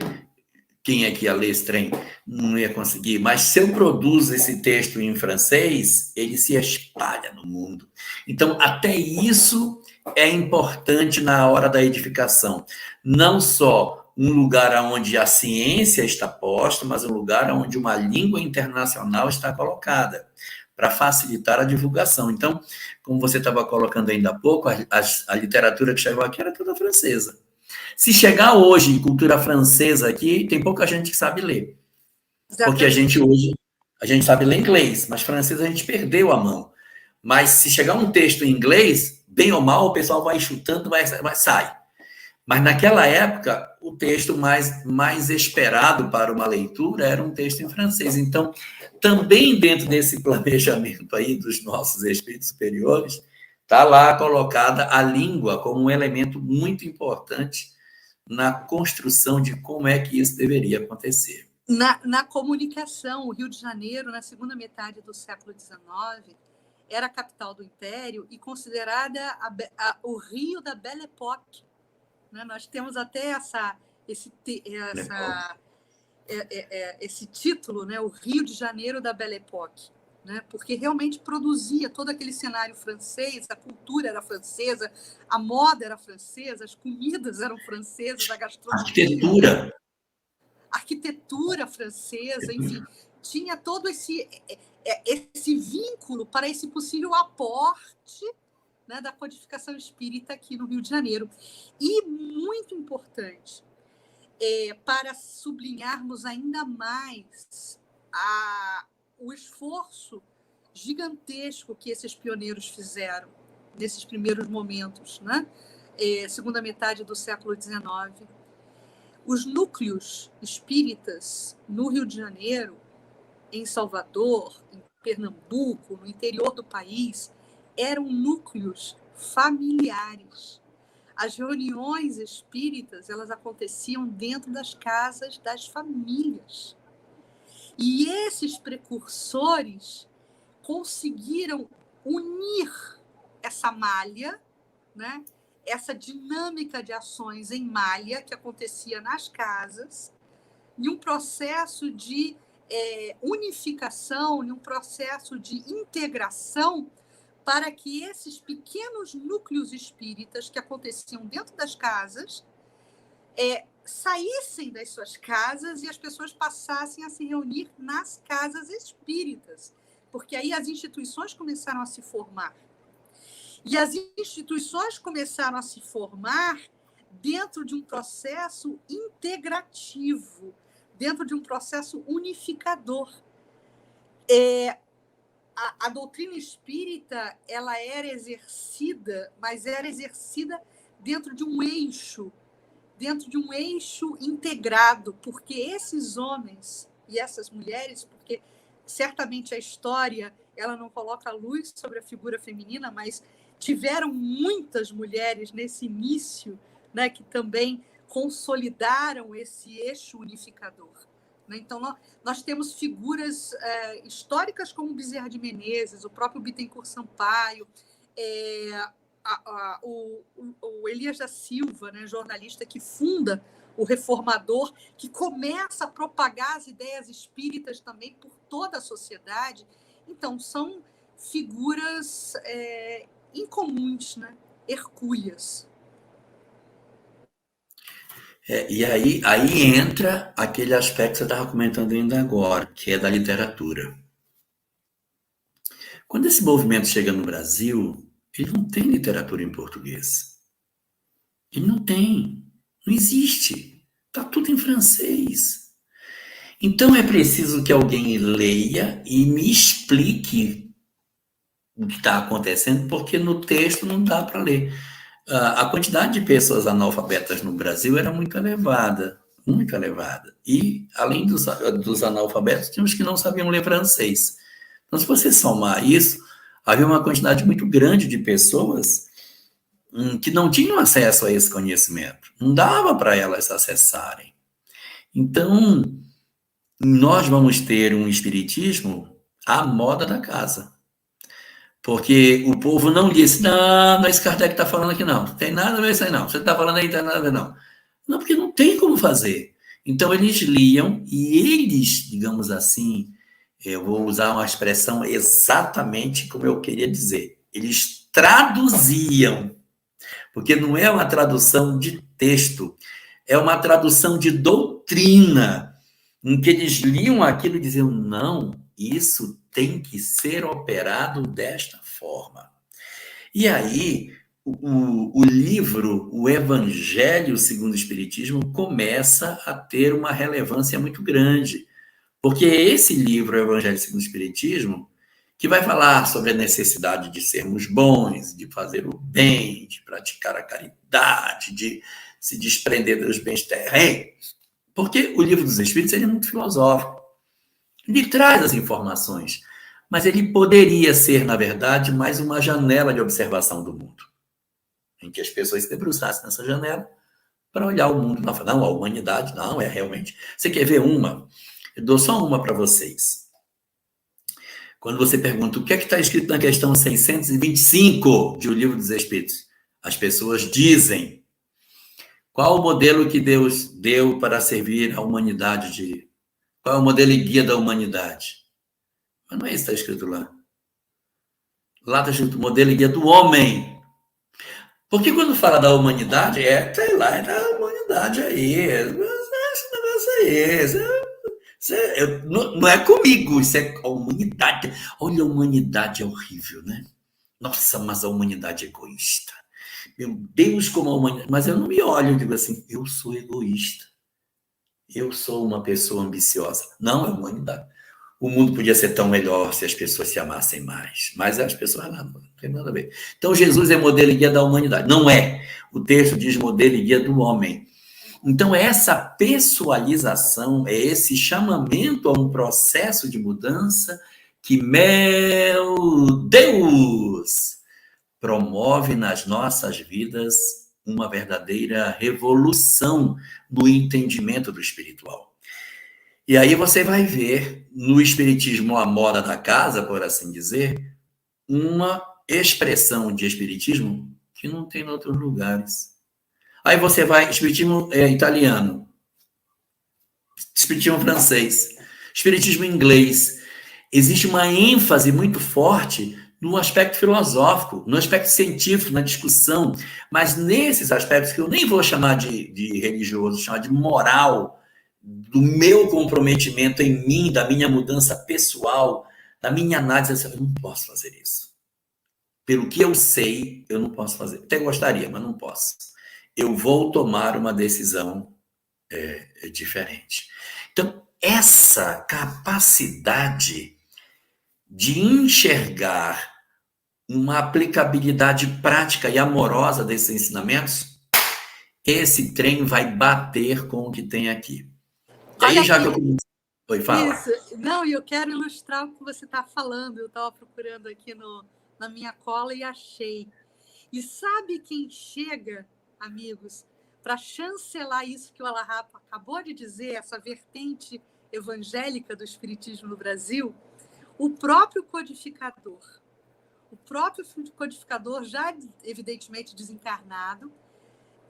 quem é que ia ler esse trem? Não ia conseguir. Mas se eu produzo esse texto em francês, ele se espalha no mundo. Então, até isso é importante na hora da edificação. Não só um lugar onde a ciência está posta, mas um lugar onde uma língua internacional está colocada, para facilitar a divulgação. Então, como você estava colocando ainda há pouco, a literatura que chegou aqui era toda francesa. Se chegar hoje em cultura francesa aqui, tem pouca gente que sabe ler. Exatamente. Porque a gente sabe ler inglês, mas francês a gente perdeu a mão. Mas se chegar um texto em inglês, bem ou mal, o pessoal vai chutando, sai. Mas naquela época, o texto mais esperado para uma leitura era um texto em francês. Então, também dentro desse planejamento aí dos nossos espíritos superiores, está lá colocada a língua como um elemento muito importante na construção de como é que isso deveria acontecer. Na comunicação, o Rio de Janeiro, na segunda metade do século XIX, era a capital do Império e considerada o Rio da Belle Époque. Né? Nós temos até esse título, né? O Rio de Janeiro da Belle Époque. Né? Porque realmente produzia todo aquele cenário francês, a cultura era francesa, a moda era francesa, as comidas eram francesas, a gastronomia, arquitetura francesa, enfim, tinha todo esse vínculo para esse possível aporte, né, da codificação espírita aqui no Rio de Janeiro. E muito importante, para sublinharmos ainda mais o esforço gigantesco que esses pioneiros fizeram nesses primeiros momentos, né? Segunda metade do século XIX. Os núcleos espíritas no Rio de Janeiro, em Salvador, em Pernambuco, no interior do país, eram núcleos familiares. As reuniões espíritas, elas aconteciam dentro das casas das famílias. E esses precursores conseguiram unir essa malha, né? Essa dinâmica de ações em malha que acontecia nas casas, em um processo de unificação, em um processo de integração, para que esses pequenos núcleos espíritas que aconteciam dentro das casas saíssem das suas casas e as pessoas passassem a se reunir nas casas espíritas, porque aí as instituições começaram a se formar. E as instituições começaram a se formar dentro de um processo integrativo, dentro de um processo unificador. A doutrina espírita, ela era exercida, mas era exercida dentro de um eixo integrado, porque esses homens e essas mulheres, porque certamente a história ela não coloca luz sobre a figura feminina, mas tiveram muitas mulheres nesse início, né, que também consolidaram esse eixo unificador. Então, nós temos figuras históricas como Bezerra de Menezes, o próprio Bittencourt Sampaio, o Elias da Silva, né, jornalista que funda o Reformador, que começa a propagar as ideias espíritas também por toda a sociedade. Então, são figuras incomuns, né? Hercúleas. E aí entra aquele aspecto que você estava comentando ainda agora, que é da literatura. Quando esse movimento chega no Brasil, ele não tem literatura em português. Ele não tem. Não existe. Está tudo em francês. Então é preciso que alguém leia e me explique o que está acontecendo, porque no texto não dá para ler. A quantidade de pessoas analfabetas no Brasil era muito elevada, muito elevada. E, além dos analfabetos, tinha os que não sabiam ler francês. Então, se você somar isso, havia uma quantidade muito grande de pessoas que não tinham acesso a esse conhecimento. Não dava para elas acessarem. Então, nós vamos ter um espiritismo à moda da casa. Porque o povo não disse, não, esse Kardec está falando aqui não tem nada a ver isso aí não, você está falando aí, não tem nada a ver não. Não, porque não tem como fazer. Então, eles liam e eles, digamos assim, eu vou usar uma expressão exatamente como eu queria dizer, eles traduziam, porque não é uma tradução de texto, é uma tradução de doutrina, em que eles liam aquilo e diziam, não, isso tem que ser operado desta forma. E aí, o livro, o Evangelho segundo o Espiritismo, começa a ter uma relevância muito grande, porque é esse livro, o Evangelho segundo o Espiritismo, que vai falar sobre a necessidade de sermos bons, de fazer o bem, de praticar a caridade, de se desprender dos bens terrenos. Porque o livro dos Espíritos ele é muito filosófico. Ele traz as informações, mas ele poderia ser, na verdade, mais uma janela de observação do mundo, em que as pessoas se debruçassem nessa janela para olhar o mundo. Não, a humanidade, não, é realmente. Você quer ver uma? Eu dou só uma para vocês. Quando você pergunta o que é que está escrito na questão 625 de O Livro dos Espíritos, as pessoas dizem qual o modelo que Deus deu para servir a humanidade qual é o modelo e guia da humanidade? Mas não é isso que está escrito lá. Lá está escrito modelo e guia do homem. Porque quando fala da humanidade, sei lá, é da humanidade aí. Esse negócio aí. Não é comigo, isso é a humanidade. Olha, a humanidade é horrível, né? Nossa, mas a humanidade é egoísta. Meu Deus, como a humanidade... Mas eu não me olho e digo assim, eu sou egoísta. Eu sou uma pessoa ambiciosa. Não, é humanidade. O mundo podia ser tão melhor se as pessoas se amassem mais. Mas as pessoas não tem nada a ver. Então, Jesus é modelo e guia da humanidade. Não é. O texto diz modelo e guia do homem. Então, essa pessoalização, é esse chamamento a um processo de mudança que, meu Deus, promove nas nossas vidas uma verdadeira revolução no entendimento do espiritual. E aí você vai ver no espiritismo a moda da casa, por assim dizer, uma expressão de espiritismo que não tem em outros lugares. Aí você vai, espiritismo italiano, espiritismo francês, espiritismo inglês. Existe uma ênfase muito forte no aspecto filosófico, no aspecto científico, na discussão, mas nesses aspectos que eu nem vou chamar de religioso, chamar de moral, do meu comprometimento em mim, da minha mudança pessoal, da minha análise, eu não posso fazer isso. Pelo que eu sei, eu não posso fazer. Até gostaria, mas não posso. Eu vou tomar uma decisão diferente. Então, essa capacidade de enxergar uma aplicabilidade prática e amorosa desses ensinamentos, esse trem vai bater com o que tem aqui. E aí, já que eu comecei... Oi, fala. Isso. Não, e eu quero ilustrar o que você está falando. Eu estava procurando aqui na minha cola e achei. E sabe quem chega, amigos, para chancelar isso que o Alahapa acabou de dizer, essa vertente evangélica do espiritismo no Brasil? O próprio codificador. O próprio codificador, já evidentemente desencarnado,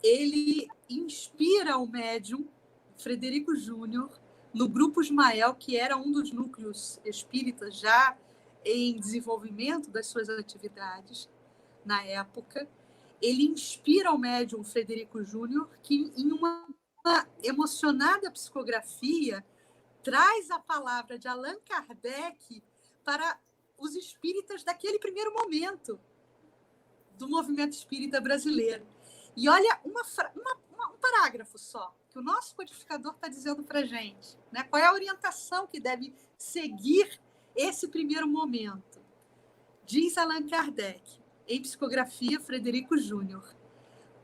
ele inspira o médium Frederico Júnior no Grupo Ismael, que era um dos núcleos espíritas já em desenvolvimento das suas atividades na época. Ele inspira o médium Frederico Júnior, que em uma emocionada psicografia traz a palavra de Allan Kardec para os espíritas daquele primeiro momento do movimento espírita brasileiro. E olha, um parágrafo só, que o nosso codificador está dizendo para a gente, né? Qual é a orientação que deve seguir esse primeiro momento. Diz Allan Kardec, em Psicografia, Frederico Júnior: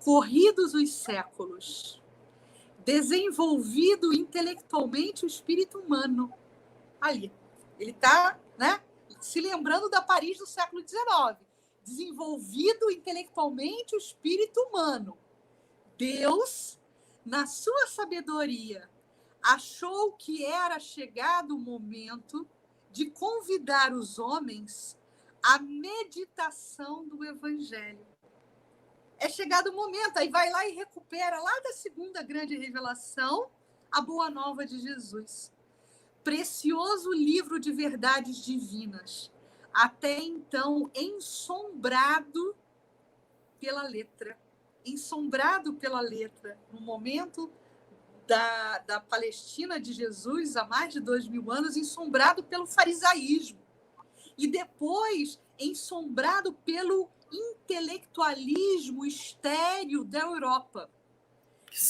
corridos os séculos, desenvolvido intelectualmente o espírito humano. Ali, ele está, né, se lembrando da Paris do século XIX. Desenvolvido intelectualmente o espírito humano. Deus, na sua sabedoria, achou que era chegado o momento de convidar os homens à meditação do Evangelho. É chegado o momento, aí vai lá e recupera, lá da segunda grande revelação, a Boa Nova de Jesus. Precioso livro de verdades divinas, até então ensombrado pela letra. Ensombrado pela letra, no momento da Palestina de Jesus, há mais de 2000 anos, ensombrado pelo farisaísmo. E depois, ensombrado pelo intelectualismo estéril da Europa,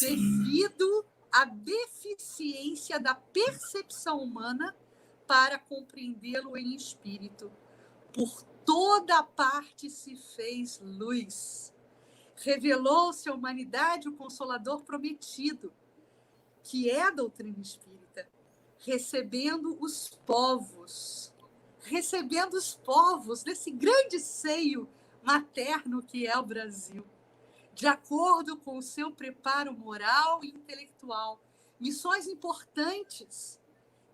devido à deficiência da percepção humana para compreendê-lo em espírito. Por toda parte se fez luz. Revelou-se à humanidade o Consolador prometido, que é a doutrina espírita, recebendo os povos desse grande seio materno que é o Brasil, de acordo com o seu preparo moral e intelectual. Missões importantes,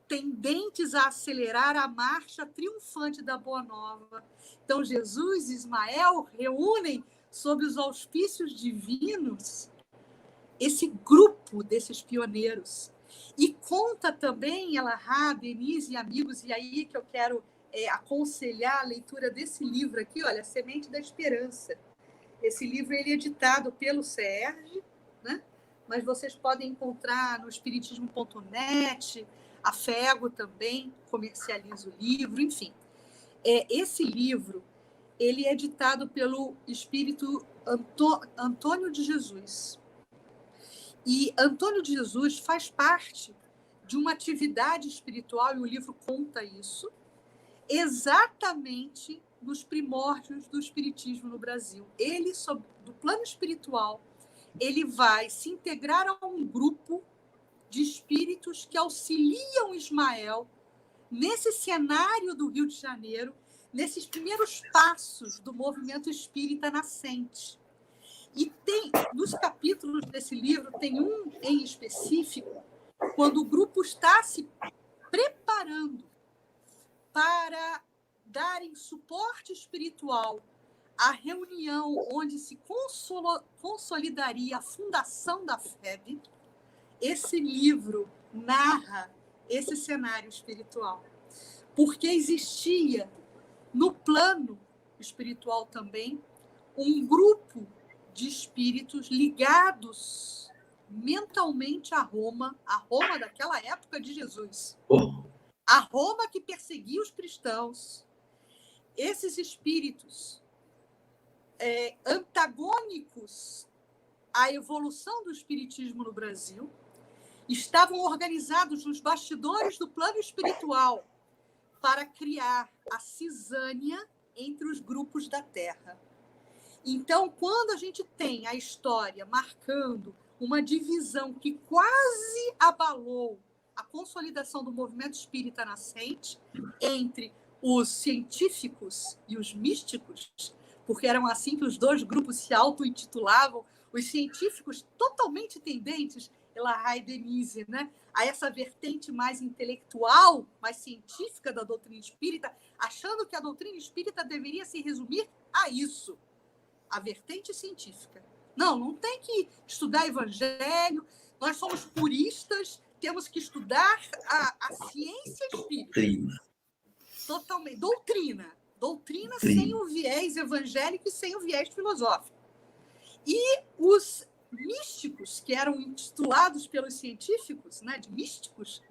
tendentes a acelerar a marcha triunfante da Boa Nova. Então, Jesus e Ismael reúnem, sob os auspícios divinos, esse grupo desses pioneiros. E conta também, Elahá, Denise e amigos, e aí que eu quero aconselhar a leitura desse livro aqui, olha, Semente da Esperança. Esse livro ele é editado pelo SERJ, né? Mas vocês podem encontrar no espiritismo.net, a FEGO também comercializa o livro, enfim. Esse livro ele é editado pelo espírito Antônio de Jesus. E Antônio de Jesus faz parte de uma atividade espiritual, e o livro conta isso, exatamente nos primórdios do espiritismo no Brasil. Ele, do plano espiritual, ele vai se integrar a um grupo de espíritos que auxiliam Ismael nesse cenário do Rio de Janeiro, nesses primeiros passos do movimento espírita nascente. E tem, nos capítulos desse livro, tem um em específico quando o grupo está se preparando para darem suporte espiritual à reunião onde se consolidaria a fundação da FEB, esse livro narra esse cenário espiritual. Porque existia, no plano espiritual também, um grupo de espíritos ligados mentalmente a Roma daquela época de Jesus. A Roma que perseguia os cristãos. Esses espíritos antagônicos à evolução do espiritismo no Brasil estavam organizados nos bastidores do plano espiritual para criar a cisânia entre os grupos da Terra. Então, quando a gente tem a história marcando uma divisão que quase abalou a consolidação do movimento espírita nascente entre os científicos e os místicos, porque eram assim que os dois grupos se auto-intitulavam, os científicos totalmente tendentes, Elahá e Denise, né, a essa vertente mais intelectual, mais científica da doutrina espírita, achando que a doutrina espírita deveria se resumir a isso, a vertente científica. Não tem que estudar evangelho, nós somos puristas, temos que estudar a ciência espírita. Totalmente. Doutrina sem o viés evangélico e sem o viés filosófico. E os místicos, que eram intitulados pelos científicos, né, de místicos,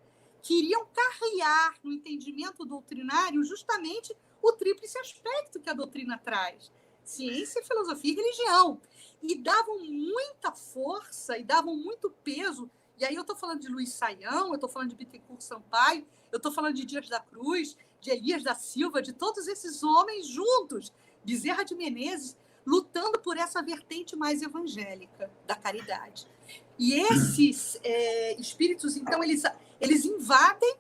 queriam carrear no entendimento doutrinário justamente o tríplice aspecto que a doutrina traz: ciência, filosofia e religião. E davam muita força e davam muito peso. E aí eu estou falando de Luiz Saião, eu estou falando de Bittencourt Sampaio, eu estou falando de Dias da Cruz, de Elias da Silva, de todos esses homens juntos, Bezerra de Menezes, lutando por essa vertente mais evangélica da caridade. E esses espíritos, então, eles invadem,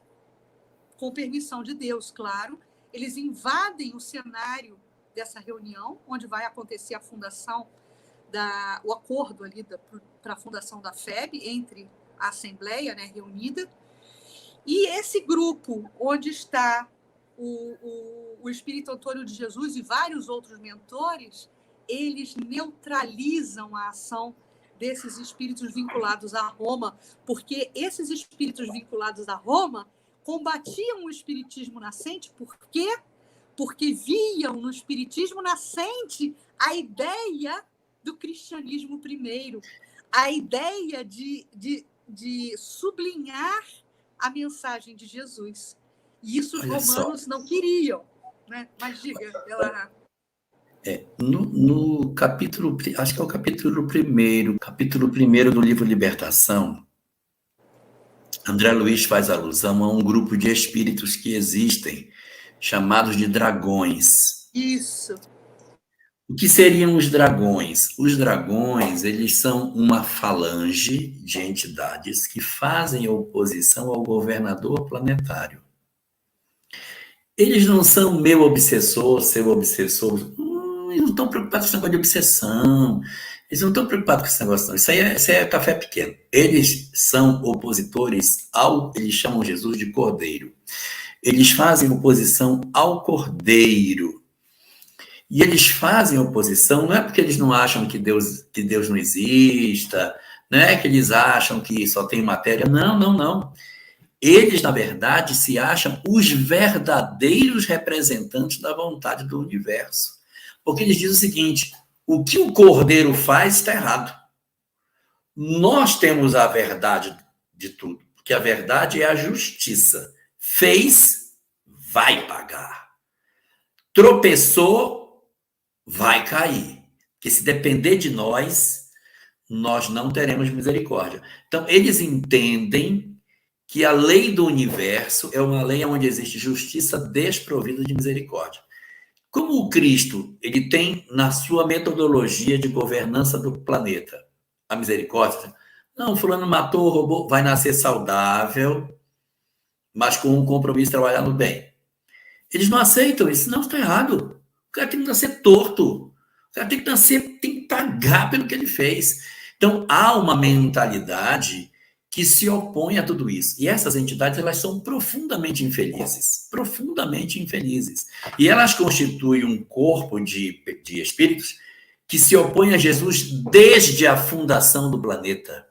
com permissão de Deus, claro, eles invadem o cenário dessa reunião, onde vai acontecer a fundação, o acordo ali para a fundação da FEB, entre a Assembleia, né, reunida. E esse grupo, onde está o Espírito Antônio de Jesus e vários outros mentores, eles neutralizam a ação desses espíritos vinculados a Roma, porque esses espíritos vinculados a Roma combatiam o espiritismo nascente. Por quê? Porque viam no espiritismo nascente a ideia do cristianismo primeiro, a ideia de sublinhar a mensagem de Jesus. E isso os romanos não queriam, né? Mas diga, ela... No capítulo, acho que é o capítulo 1 do livro Libertação, André Luiz faz alusão a um grupo de espíritos que existem, chamados de dragões. Isso. O que seriam os dragões? Os dragões, eles são uma falange de entidades que fazem oposição ao governador planetário. Eles não são meu obsessor, seu obsessor. Eles não estão preocupados com esse negócio de obsessão. Eles não estão preocupados com esse negócio, não. Isso aí é café pequeno. Eles são opositores eles chamam Jesus de Cordeiro. Eles fazem oposição ao Cordeiro. E eles fazem oposição, não é porque eles não acham que Deus não exista, não é que eles acham que só tem matéria. Não. Eles, na verdade, se acham os verdadeiros representantes da vontade do universo. Porque eles dizem o seguinte: o que o Cordeiro faz está errado. Nós temos a verdade de tudo, porque a verdade é a justiça. Fez, vai pagar. Tropeçou, vai cair. Porque se depender de nós não teremos misericórdia. Então, eles entendem que a lei do universo é uma lei onde existe justiça desprovida de misericórdia. Como o Cristo, ele tem na sua metodologia de governança do planeta a misericórdia, não, fulano matou, roubou, vai nascer saudável, mas com um compromisso de trabalhar no bem. Eles não aceitam isso, não, está errado. O cara tem que nascer torto, o cara tem que pagar pelo que ele fez. Então, há uma mentalidade que se opõem a tudo isso. E essas entidades, elas são profundamente infelizes. Profundamente infelizes. E elas constituem um corpo de espíritos que se opõem a Jesus desde a fundação do planeta.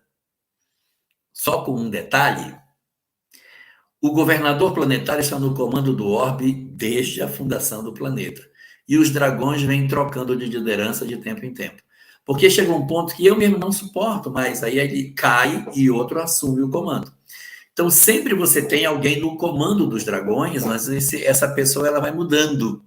Só com um detalhe: o governador planetário está no comando do orbe desde a fundação do planeta. E os dragões vêm trocando de liderança de tempo em tempo. Porque chega um ponto que eu mesmo não suporto mais, aí ele cai e outro assume o comando. Então, sempre você tem alguém no comando dos dragões, mas essa pessoa ela vai mudando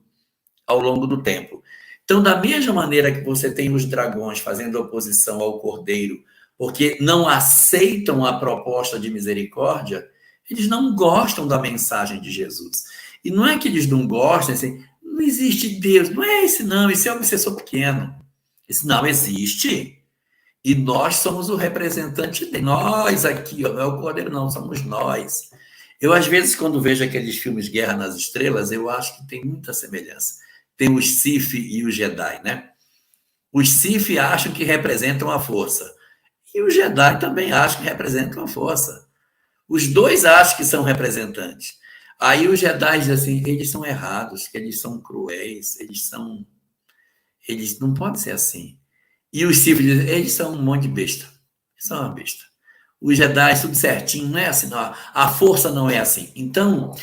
ao longo do tempo. Então, da mesma maneira que você tem os dragões fazendo oposição ao cordeiro, porque não aceitam a proposta de misericórdia, eles não gostam da mensagem de Jesus. E não é que eles não gostem, assim, não existe Deus, não é esse não, esse é um obsessor pequeno. Isso não existe. E nós somos o representante de nós aqui, ó, não é o cordeiro não, somos nós. Eu, às vezes, quando vejo aqueles filmes Guerra nas Estrelas, eu acho que tem muita semelhança. Tem os Sith e os Jedi, né? Os Sith acham que representam a força. E os Jedi também acham que representam a força. Os dois acham que são representantes. Aí os Jedi dizem assim, eles são errados, que eles são cruéis, eles não podem ser assim. E os Sith dizem, eles são um monte de besta. Eles são uma besta. Os Jedi, tudo certinho, não é assim, não. A força não é assim. Então,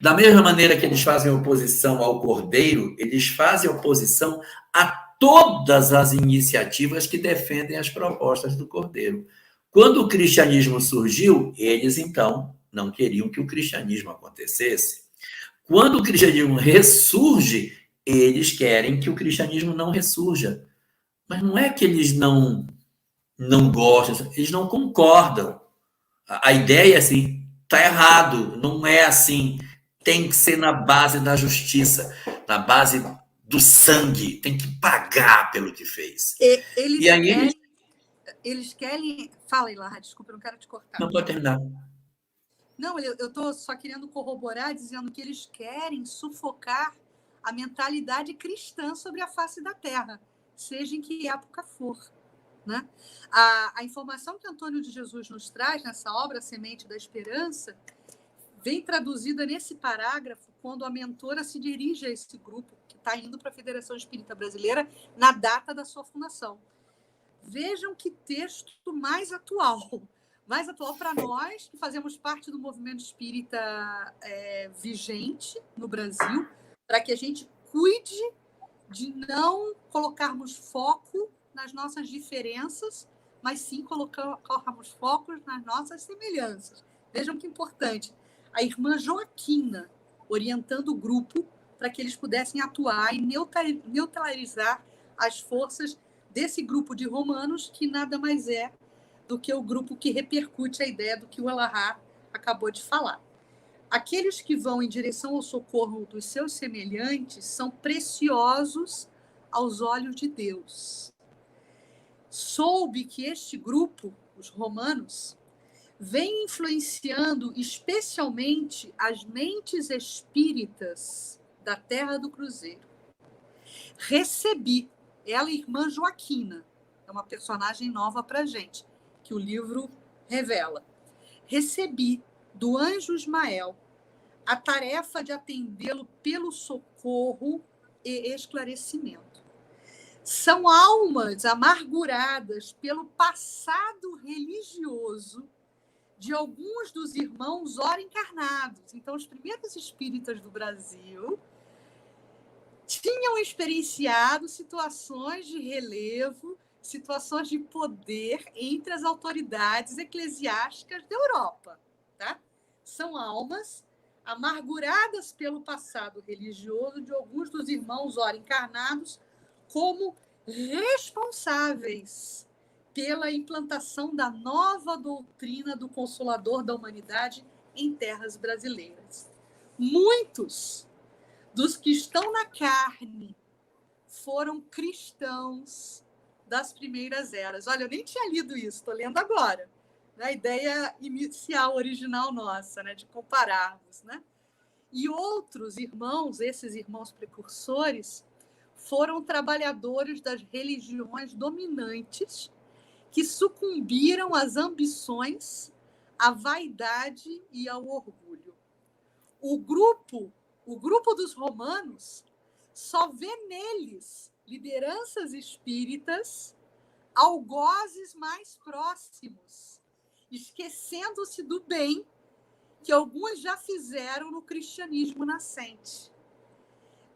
da mesma maneira que eles fazem oposição ao Cordeiro, eles fazem oposição a todas as iniciativas que defendem as propostas do Cordeiro. Quando o cristianismo surgiu, eles, então, não queriam que o cristianismo acontecesse. Quando o cristianismo ressurge, eles querem que o cristianismo não ressurja. Mas não é que eles não gostam, eles não concordam. A ideia é assim, está errado, não é assim. Tem que ser na base da justiça, na base do sangue, tem que pagar pelo que fez. Eles querem... Fala, Ilar, desculpa, eu não quero te cortar. Não pode terminar. Não, eu estou só querendo corroborar, dizendo que eles querem sufocar a mentalidade cristã sobre a face da Terra, seja em que época for. Né? A informação que Antônio de Jesus nos traz nessa obra, Semente da Esperança, vem traduzida nesse parágrafo quando a mentora se dirige a esse grupo que está indo para a Federação Espírita Brasileira na data da sua fundação. Vejam que texto mais atual para nós, que fazemos parte do movimento espírita vigente no Brasil, para que a gente cuide de não colocarmos foco nas nossas diferenças, mas sim colocarmos foco nas nossas semelhanças. Vejam que importante. A irmã Joaquina orientando o grupo para que eles pudessem atuar e neutralizar as forças desse grupo de romanos, que nada mais é do que o grupo que repercute a ideia do que o Elahá acabou de falar. Aqueles que vão em direção ao socorro dos seus semelhantes são preciosos aos olhos de Deus. Soube que este grupo, os romanos, vem influenciando especialmente as mentes espíritas da Terra do Cruzeiro. Recebi, ela, irmã Joaquina, é uma personagem nova para a gente, que o livro revela. Recebi do anjo Ismael a tarefa de atendê-lo pelo socorro e esclarecimento. São almas amarguradas pelo passado religioso de alguns dos irmãos ora encarnados. Então, os primeiros espíritas do Brasil tinham experienciado situações de relevo, situações de poder entre as autoridades eclesiásticas da Europa. Tá? São almas amarguradas pelo passado religioso de alguns dos irmãos ora encarnados como responsáveis pela implantação da nova doutrina do Consolador da humanidade em terras brasileiras. Muitos dos que estão na carne foram cristãos das primeiras eras. Olha, eu nem tinha lido isso, estou lendo agora. A ideia inicial, original nossa, né, de compararmos. Né? E outros irmãos, esses irmãos precursores, foram trabalhadores das religiões dominantes que sucumbiram às ambições à vaidade e ao orgulho. O grupo dos romanos só vê neles lideranças espíritas, algozes mais próximos, esquecendo-se do bem que alguns já fizeram no cristianismo nascente.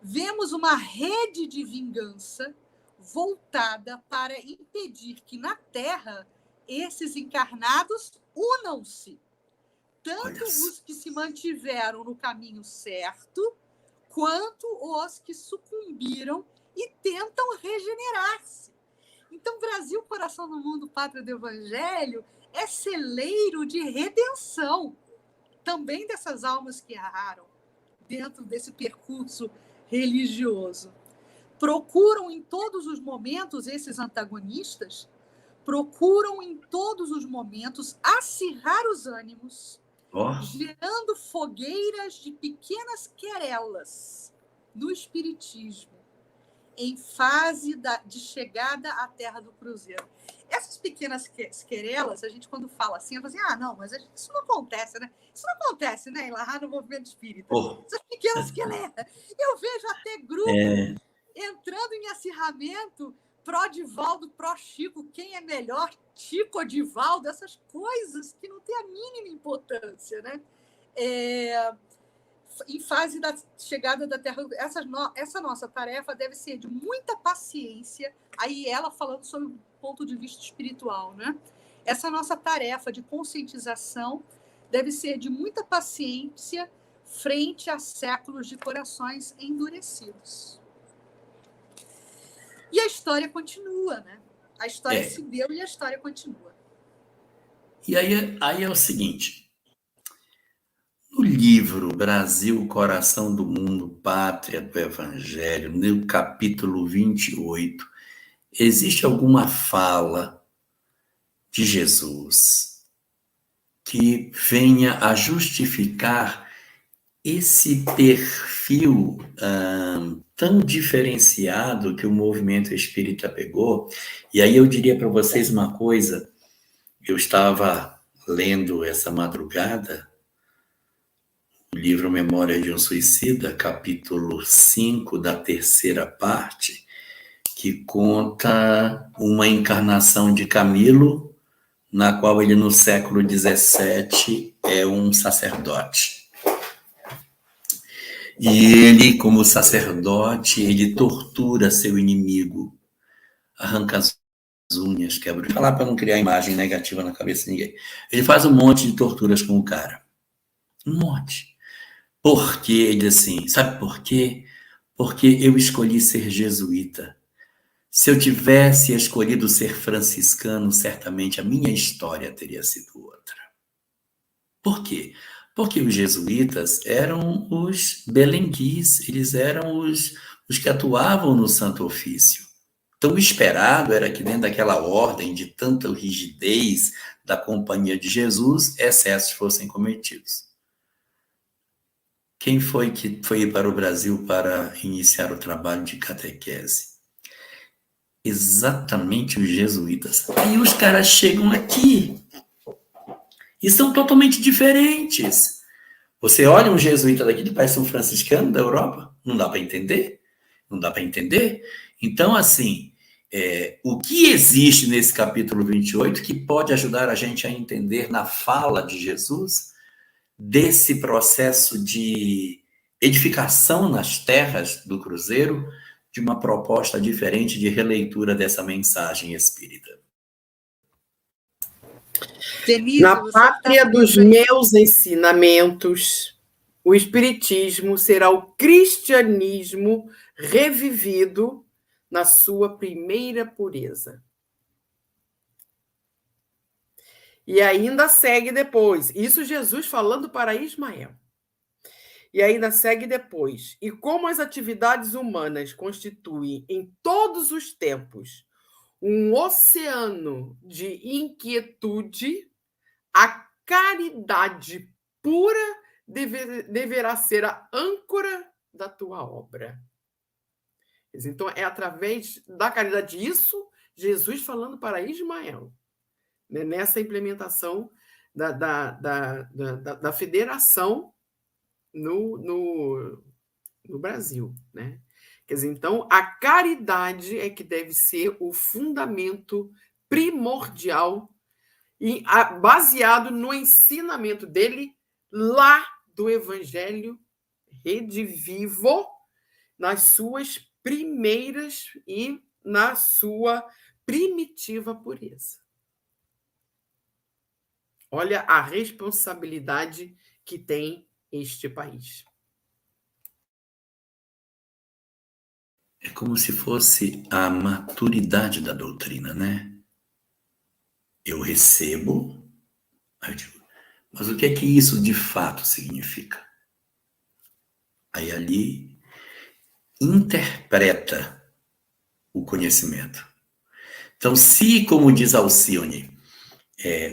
Vemos uma rede de vingança voltada para impedir que na Terra esses encarnados unam-se, tanto os que se mantiveram no caminho certo, quanto os que sucumbiram e tentam regenerar-se. Então, Brasil, coração do mundo, pátria do Evangelho, é celeiro de redenção, também dessas almas que erraram dentro desse percurso religioso. Procuram em todos os momentos, esses antagonistas, procuram em todos os momentos acirrar os ânimos, gerando fogueiras de pequenas querelas no espiritismo, em fase de chegada à terra do cruzeiro. Essas pequenas querelas, a gente quando fala assim, fala assim, não, mas isso não acontece, né? Isso não acontece, né, lá no movimento espírita. Essas pequenas querelas. Eu vejo até grupos entrando em acirramento, pró-Divaldo, pró-Chico, quem é melhor, Chico ou Divaldo, essas coisas que não têm a mínima importância, né? Em fase da chegada da Terra, essa nossa tarefa deve ser de muita paciência, aí ela falando sobre o ponto de vista espiritual, né? Essa nossa tarefa de conscientização deve ser de muita paciência frente a séculos de corações endurecidos. E a história continua, né? A história se deu e a história continua. E aí é o seguinte, no livro Brasil, Coração do Mundo, Pátria do Evangelho, no capítulo 28, existe alguma fala de Jesus que venha a justificar esse perfil tão diferenciado que o movimento espírita pegou? E aí eu diria para vocês uma coisa, eu estava lendo essa madrugada o livro Memória de um Suicida, capítulo 5 da terceira parte, que conta uma encarnação de Camilo, na qual ele, no século XVII, é um sacerdote. E ele, como sacerdote, ele tortura seu inimigo, arranca as unhas, quebra. Vou falar para não criar imagem negativa na cabeça de ninguém. Ele faz um monte de torturas com o cara. Um monte. Porque ele diz assim, sabe por quê? Porque eu escolhi ser jesuíta. Se eu tivesse escolhido ser franciscano, certamente a minha história teria sido outra. Por quê? Porque os jesuítas eram os belenguis, eles eram os que atuavam no Santo Ofício. Então, o esperado era que dentro daquela ordem de tanta rigidez da Companhia de Jesus, excessos fossem cometidos. Quem foi que foi para o Brasil para iniciar o trabalho de catequese? Exatamente os jesuítas. Aí os caras chegam aqui e são totalmente diferentes. Você olha um jesuíta daqui, ele parece um franciscano da Europa? Não dá para entender? Não dá para entender? Então, assim, o que existe nesse capítulo 28 que pode ajudar a gente a entender na fala de Jesus desse processo de edificação nas terras do cruzeiro, de uma proposta diferente de releitura dessa mensagem espírita? Denise, na pátria dos meus ensinamentos, o espiritismo será o cristianismo revivido na sua primeira pureza. E ainda segue depois. Isso Jesus falando para Ismael. E ainda segue depois. E como as atividades humanas constituem em todos os tempos um oceano de inquietude, a caridade pura deverá ser a âncora da tua obra. Então, é através da caridade. Isso, Jesus falando para Ismael, né, nessa implementação da federação no Brasil, né? Quer dizer, então, a caridade é que deve ser o fundamento primordial e baseado no ensinamento dele lá do Evangelho redivivo, nas suas primeiras e na sua primitiva pureza. Olha a responsabilidade que tem este país. É como se fosse a maturidade da doutrina, né? Eu recebo, aí eu digo, mas o que é que isso de fato significa? Aí ali interpreta o conhecimento. Então, se, como diz Alcione,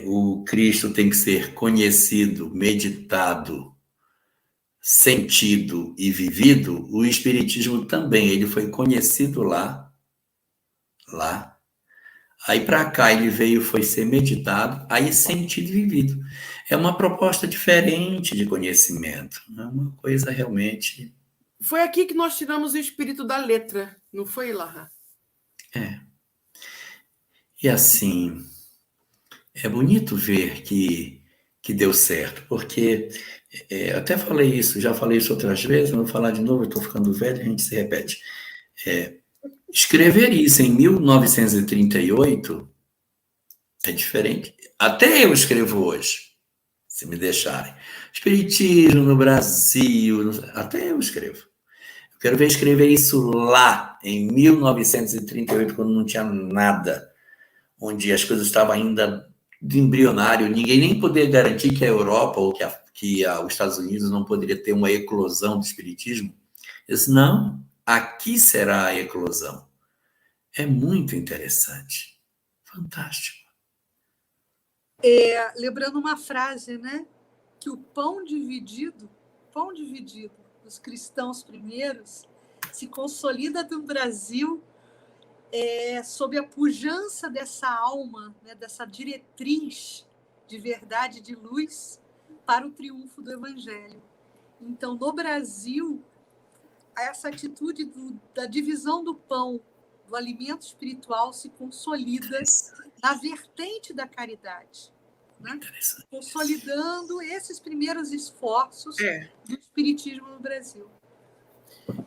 o Cristo tem que ser conhecido, meditado, sentido e vivido, o Espiritismo também, ele foi conhecido lá, aí para cá ele veio, foi ser meditado, aí sentido e vivido. É uma proposta diferente de conhecimento, é uma coisa realmente... Foi aqui que nós tiramos o espírito da letra, não foi, Ilahá? E assim, é bonito ver que deu certo, porque até falei isso, já falei isso outras vezes, não vou falar de novo, eu estou ficando velho, a gente se repete. Escrever isso em 1938 é diferente. Até eu escrevo hoje, se me deixarem. Espiritismo no Brasil, até eu escrevo. Eu quero ver escrever isso lá, em 1938, quando não tinha nada, onde as coisas estavam ainda de embrionário, ninguém nem poderia garantir que a Europa ou que os Estados Unidos não poderia ter uma eclosão do espiritismo. Eu disse, não, aqui será a eclosão. É muito interessante. Fantástico. Lembrando uma frase, né? Que o pão dividido dos cristãos primeiros se consolida no Brasil sob a pujança dessa alma, né, dessa diretriz de verdade e de luz para o triunfo do Evangelho. Então, no Brasil, essa atitude da divisão do pão, do alimento espiritual, se consolida na vertente da caridade, né? Consolidando esses primeiros esforços do espiritismo no Brasil.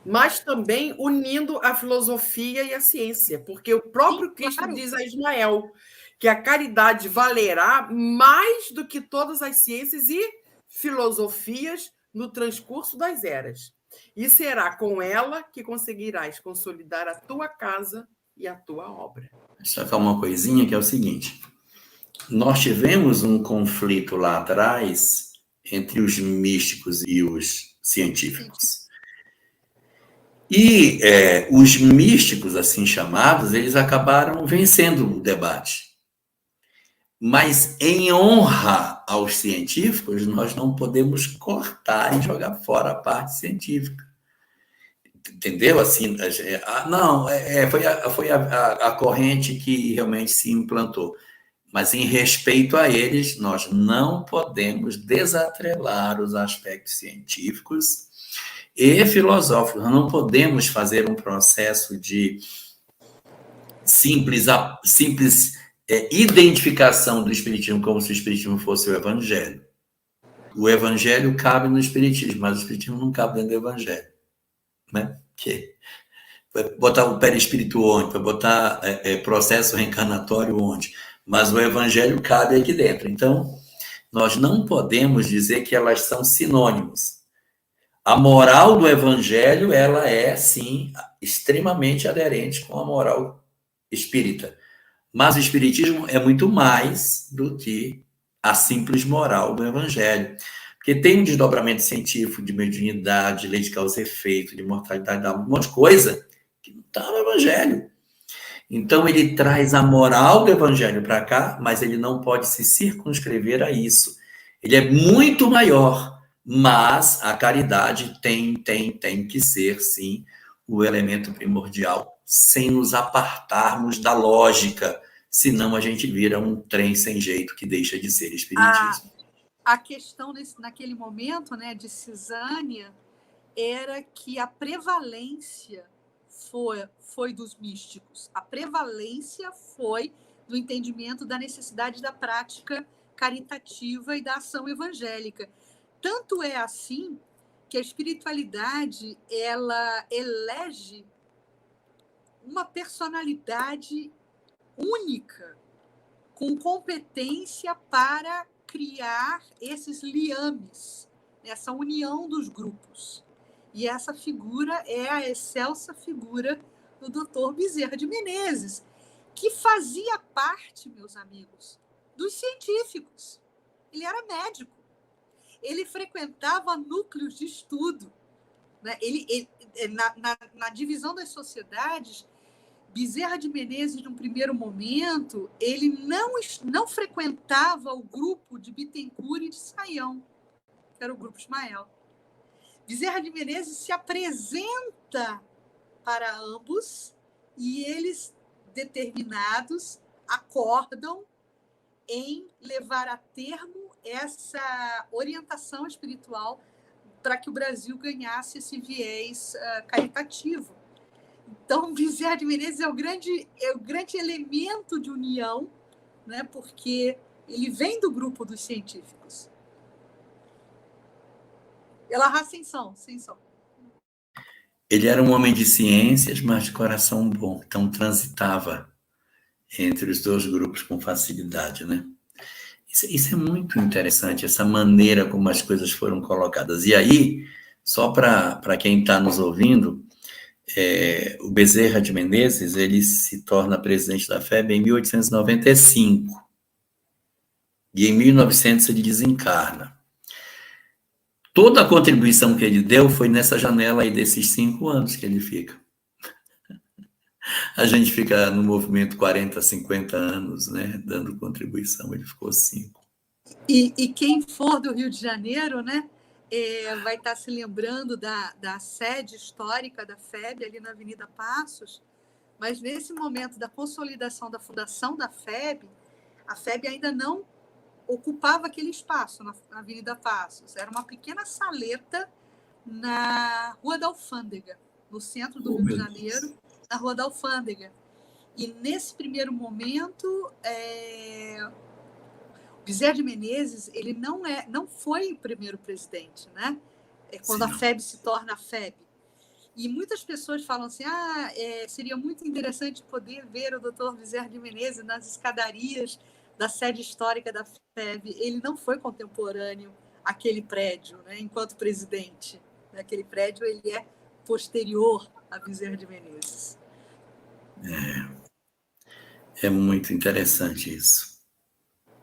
Mas também unindo a filosofia e a ciência, porque o próprio Cristo diz a Ismael que a caridade valerá mais do que todas as ciências e filosofias no transcurso das eras. E será com ela que conseguirás consolidar a tua casa e a tua obra. Destacar uma coisinha que é o seguinte. Nós tivemos um conflito lá atrás entre os místicos e os científicos. E os místicos, assim chamados, eles acabaram vencendo o debate. Mas, em honra aos científicos, nós não podemos cortar e jogar fora a parte científica. Entendeu? Assim, foi a corrente que realmente se implantou. Mas, em respeito a eles, nós não podemos desatrelar os aspectos científicos e filosóficos. Nós não podemos fazer um processo de simples identificação do espiritismo como se o espiritismo fosse o evangelho. O evangelho cabe no espiritismo, mas o espiritismo não cabe dentro do evangelho. Né? Que vai botar o perispírito onde? Vai botar processo reencarnatório onde? Mas o evangelho cabe aqui dentro. Então, nós não podemos dizer que elas são sinônimos. A moral do evangelho, ela é, sim, extremamente aderente com a moral espírita. Mas o espiritismo é muito mais do que a simples moral do evangelho. Porque tem um desdobramento científico de mediunidade, de lei de causa e efeito, de mortalidade, um monte de coisa que não está no evangelho. Então, ele traz a moral do evangelho para cá, mas ele não pode se circunscrever a isso. Ele é muito maior. Mas a caridade tem que ser, sim, o elemento primordial, sem nos apartarmos da lógica, senão a gente vira um trem sem jeito que deixa de ser A, espiritismo. a questão naquele momento, né, de Cisânia era que a prevalência foi dos místicos. A prevalência foi do entendimento da necessidade da prática caritativa e da ação evangélica. Tanto é assim que a espiritualidade ela elege uma personalidade única, com competência para criar esses liames, essa união dos grupos. E essa figura é a excelsa figura do Dr. Bezerra de Menezes, que fazia parte, meus amigos, dos científicos. Ele era médico. Ele frequentava núcleos de estudo. Né? Na divisão das sociedades, Bezerra de Menezes, num primeiro momento, ele não frequentava o grupo de Bittencourt e de Saião, que era o grupo Ismael. Bezerra de Menezes se apresenta para ambos e eles, determinados, acordam em levar a termo essa orientação espiritual para que o Brasil ganhasse esse viés caritativo. Então, Bezerra de Menezes é o grande elemento de união, né, porque ele vem do grupo dos científicos. Ela sem som. Ele era um homem de ciências, mas de coração bom, então transitava entre os dois grupos com facilidade, né? Isso é muito interessante, essa maneira como as coisas foram colocadas. E aí, só para quem está nos ouvindo, o Bezerra de Menezes, ele se torna presidente da FEB em 1895. E em 1900 ele desencarna. Toda a contribuição que ele deu foi nessa janela aí desses 5 anos que ele fica. A gente fica no movimento 40, 50 anos, né, dando contribuição, ele ficou 5. E quem for do Rio de Janeiro, né, vai estar se lembrando da sede histórica da FEB, ali na Avenida Passos, mas nesse momento da consolidação da fundação da FEB, a FEB ainda não ocupava aquele espaço na Avenida Passos. Era uma pequena saleta na Rua da Alfândega, no centro do Rio de Janeiro, na Rua da Alfândega. E nesse primeiro momento, Bezerra de Menezes ele não foi o primeiro presidente, né? Quando a FEB se torna a FEB. E muitas pessoas falam assim, seria muito interessante poder ver o Dr. Bezerra de Menezes nas escadarias da sede histórica da FEB. Ele não foi contemporâneo àquele prédio, né, enquanto presidente. Aquele prédio ele é posterior a Bezerra de Menezes. É muito interessante isso.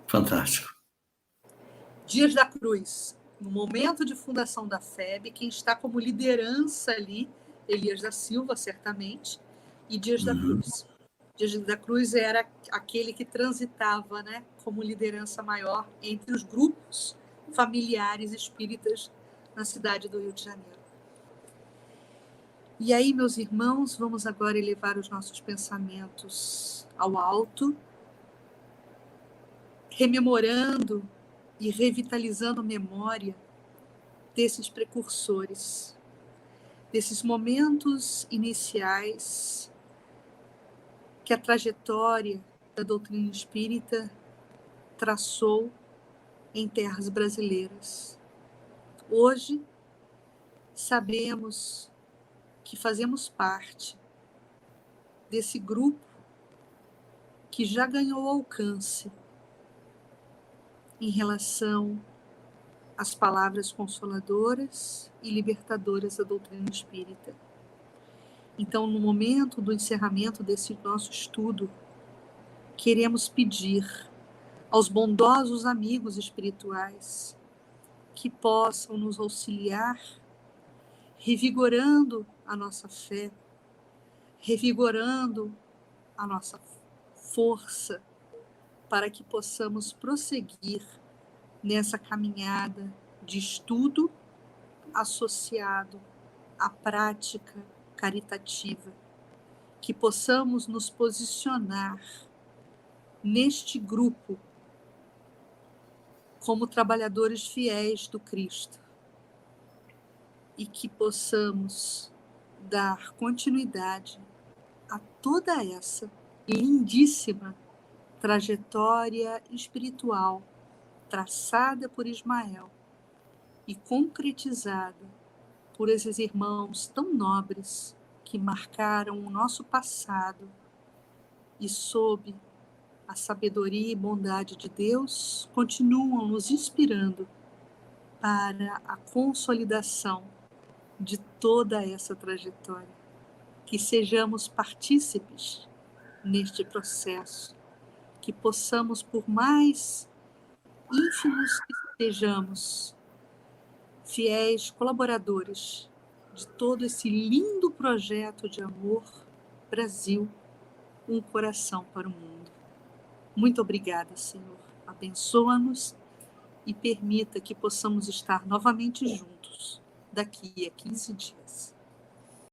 Fantástico. Dias da Cruz, no momento de fundação da FEB, quem está como liderança ali, Elias da Silva, certamente, e Dias da Cruz. Dias da Cruz era aquele que transitava, né, como liderança maior entre os grupos familiares espíritas na cidade do Rio de Janeiro. E aí, meus irmãos, vamos agora elevar os nossos pensamentos ao alto, rememorando e revitalizando a memória desses precursores, desses momentos iniciais que a trajetória da doutrina espírita traçou em terras brasileiras. Hoje, sabemos que fazemos parte desse grupo que já ganhou alcance em relação às palavras consoladoras e libertadoras da doutrina espírita. Então, no momento do encerramento desse nosso estudo, queremos pedir aos bondosos amigos espirituais que possam nos auxiliar, revigorando a nossa fé, revigorando a nossa força, para que possamos prosseguir nessa caminhada de estudo associado à prática caritativa, que possamos nos posicionar neste grupo como trabalhadores fiéis do Cristo e que possamos dar continuidade a toda essa lindíssima trajetória espiritual traçada por Ismael e concretizada por esses irmãos tão nobres que marcaram o nosso passado e, sob a sabedoria e bondade de Deus, continuam nos inspirando para a consolidação de toda essa trajetória. Que sejamos partícipes neste processo, que possamos, por mais ínfimos que sejamos, fiéis colaboradores de todo esse lindo projeto de amor, Brasil, um coração para o mundo. Muito obrigada, Senhor. Abençoa-nos e permita que possamos estar novamente juntos daqui a 15 dias.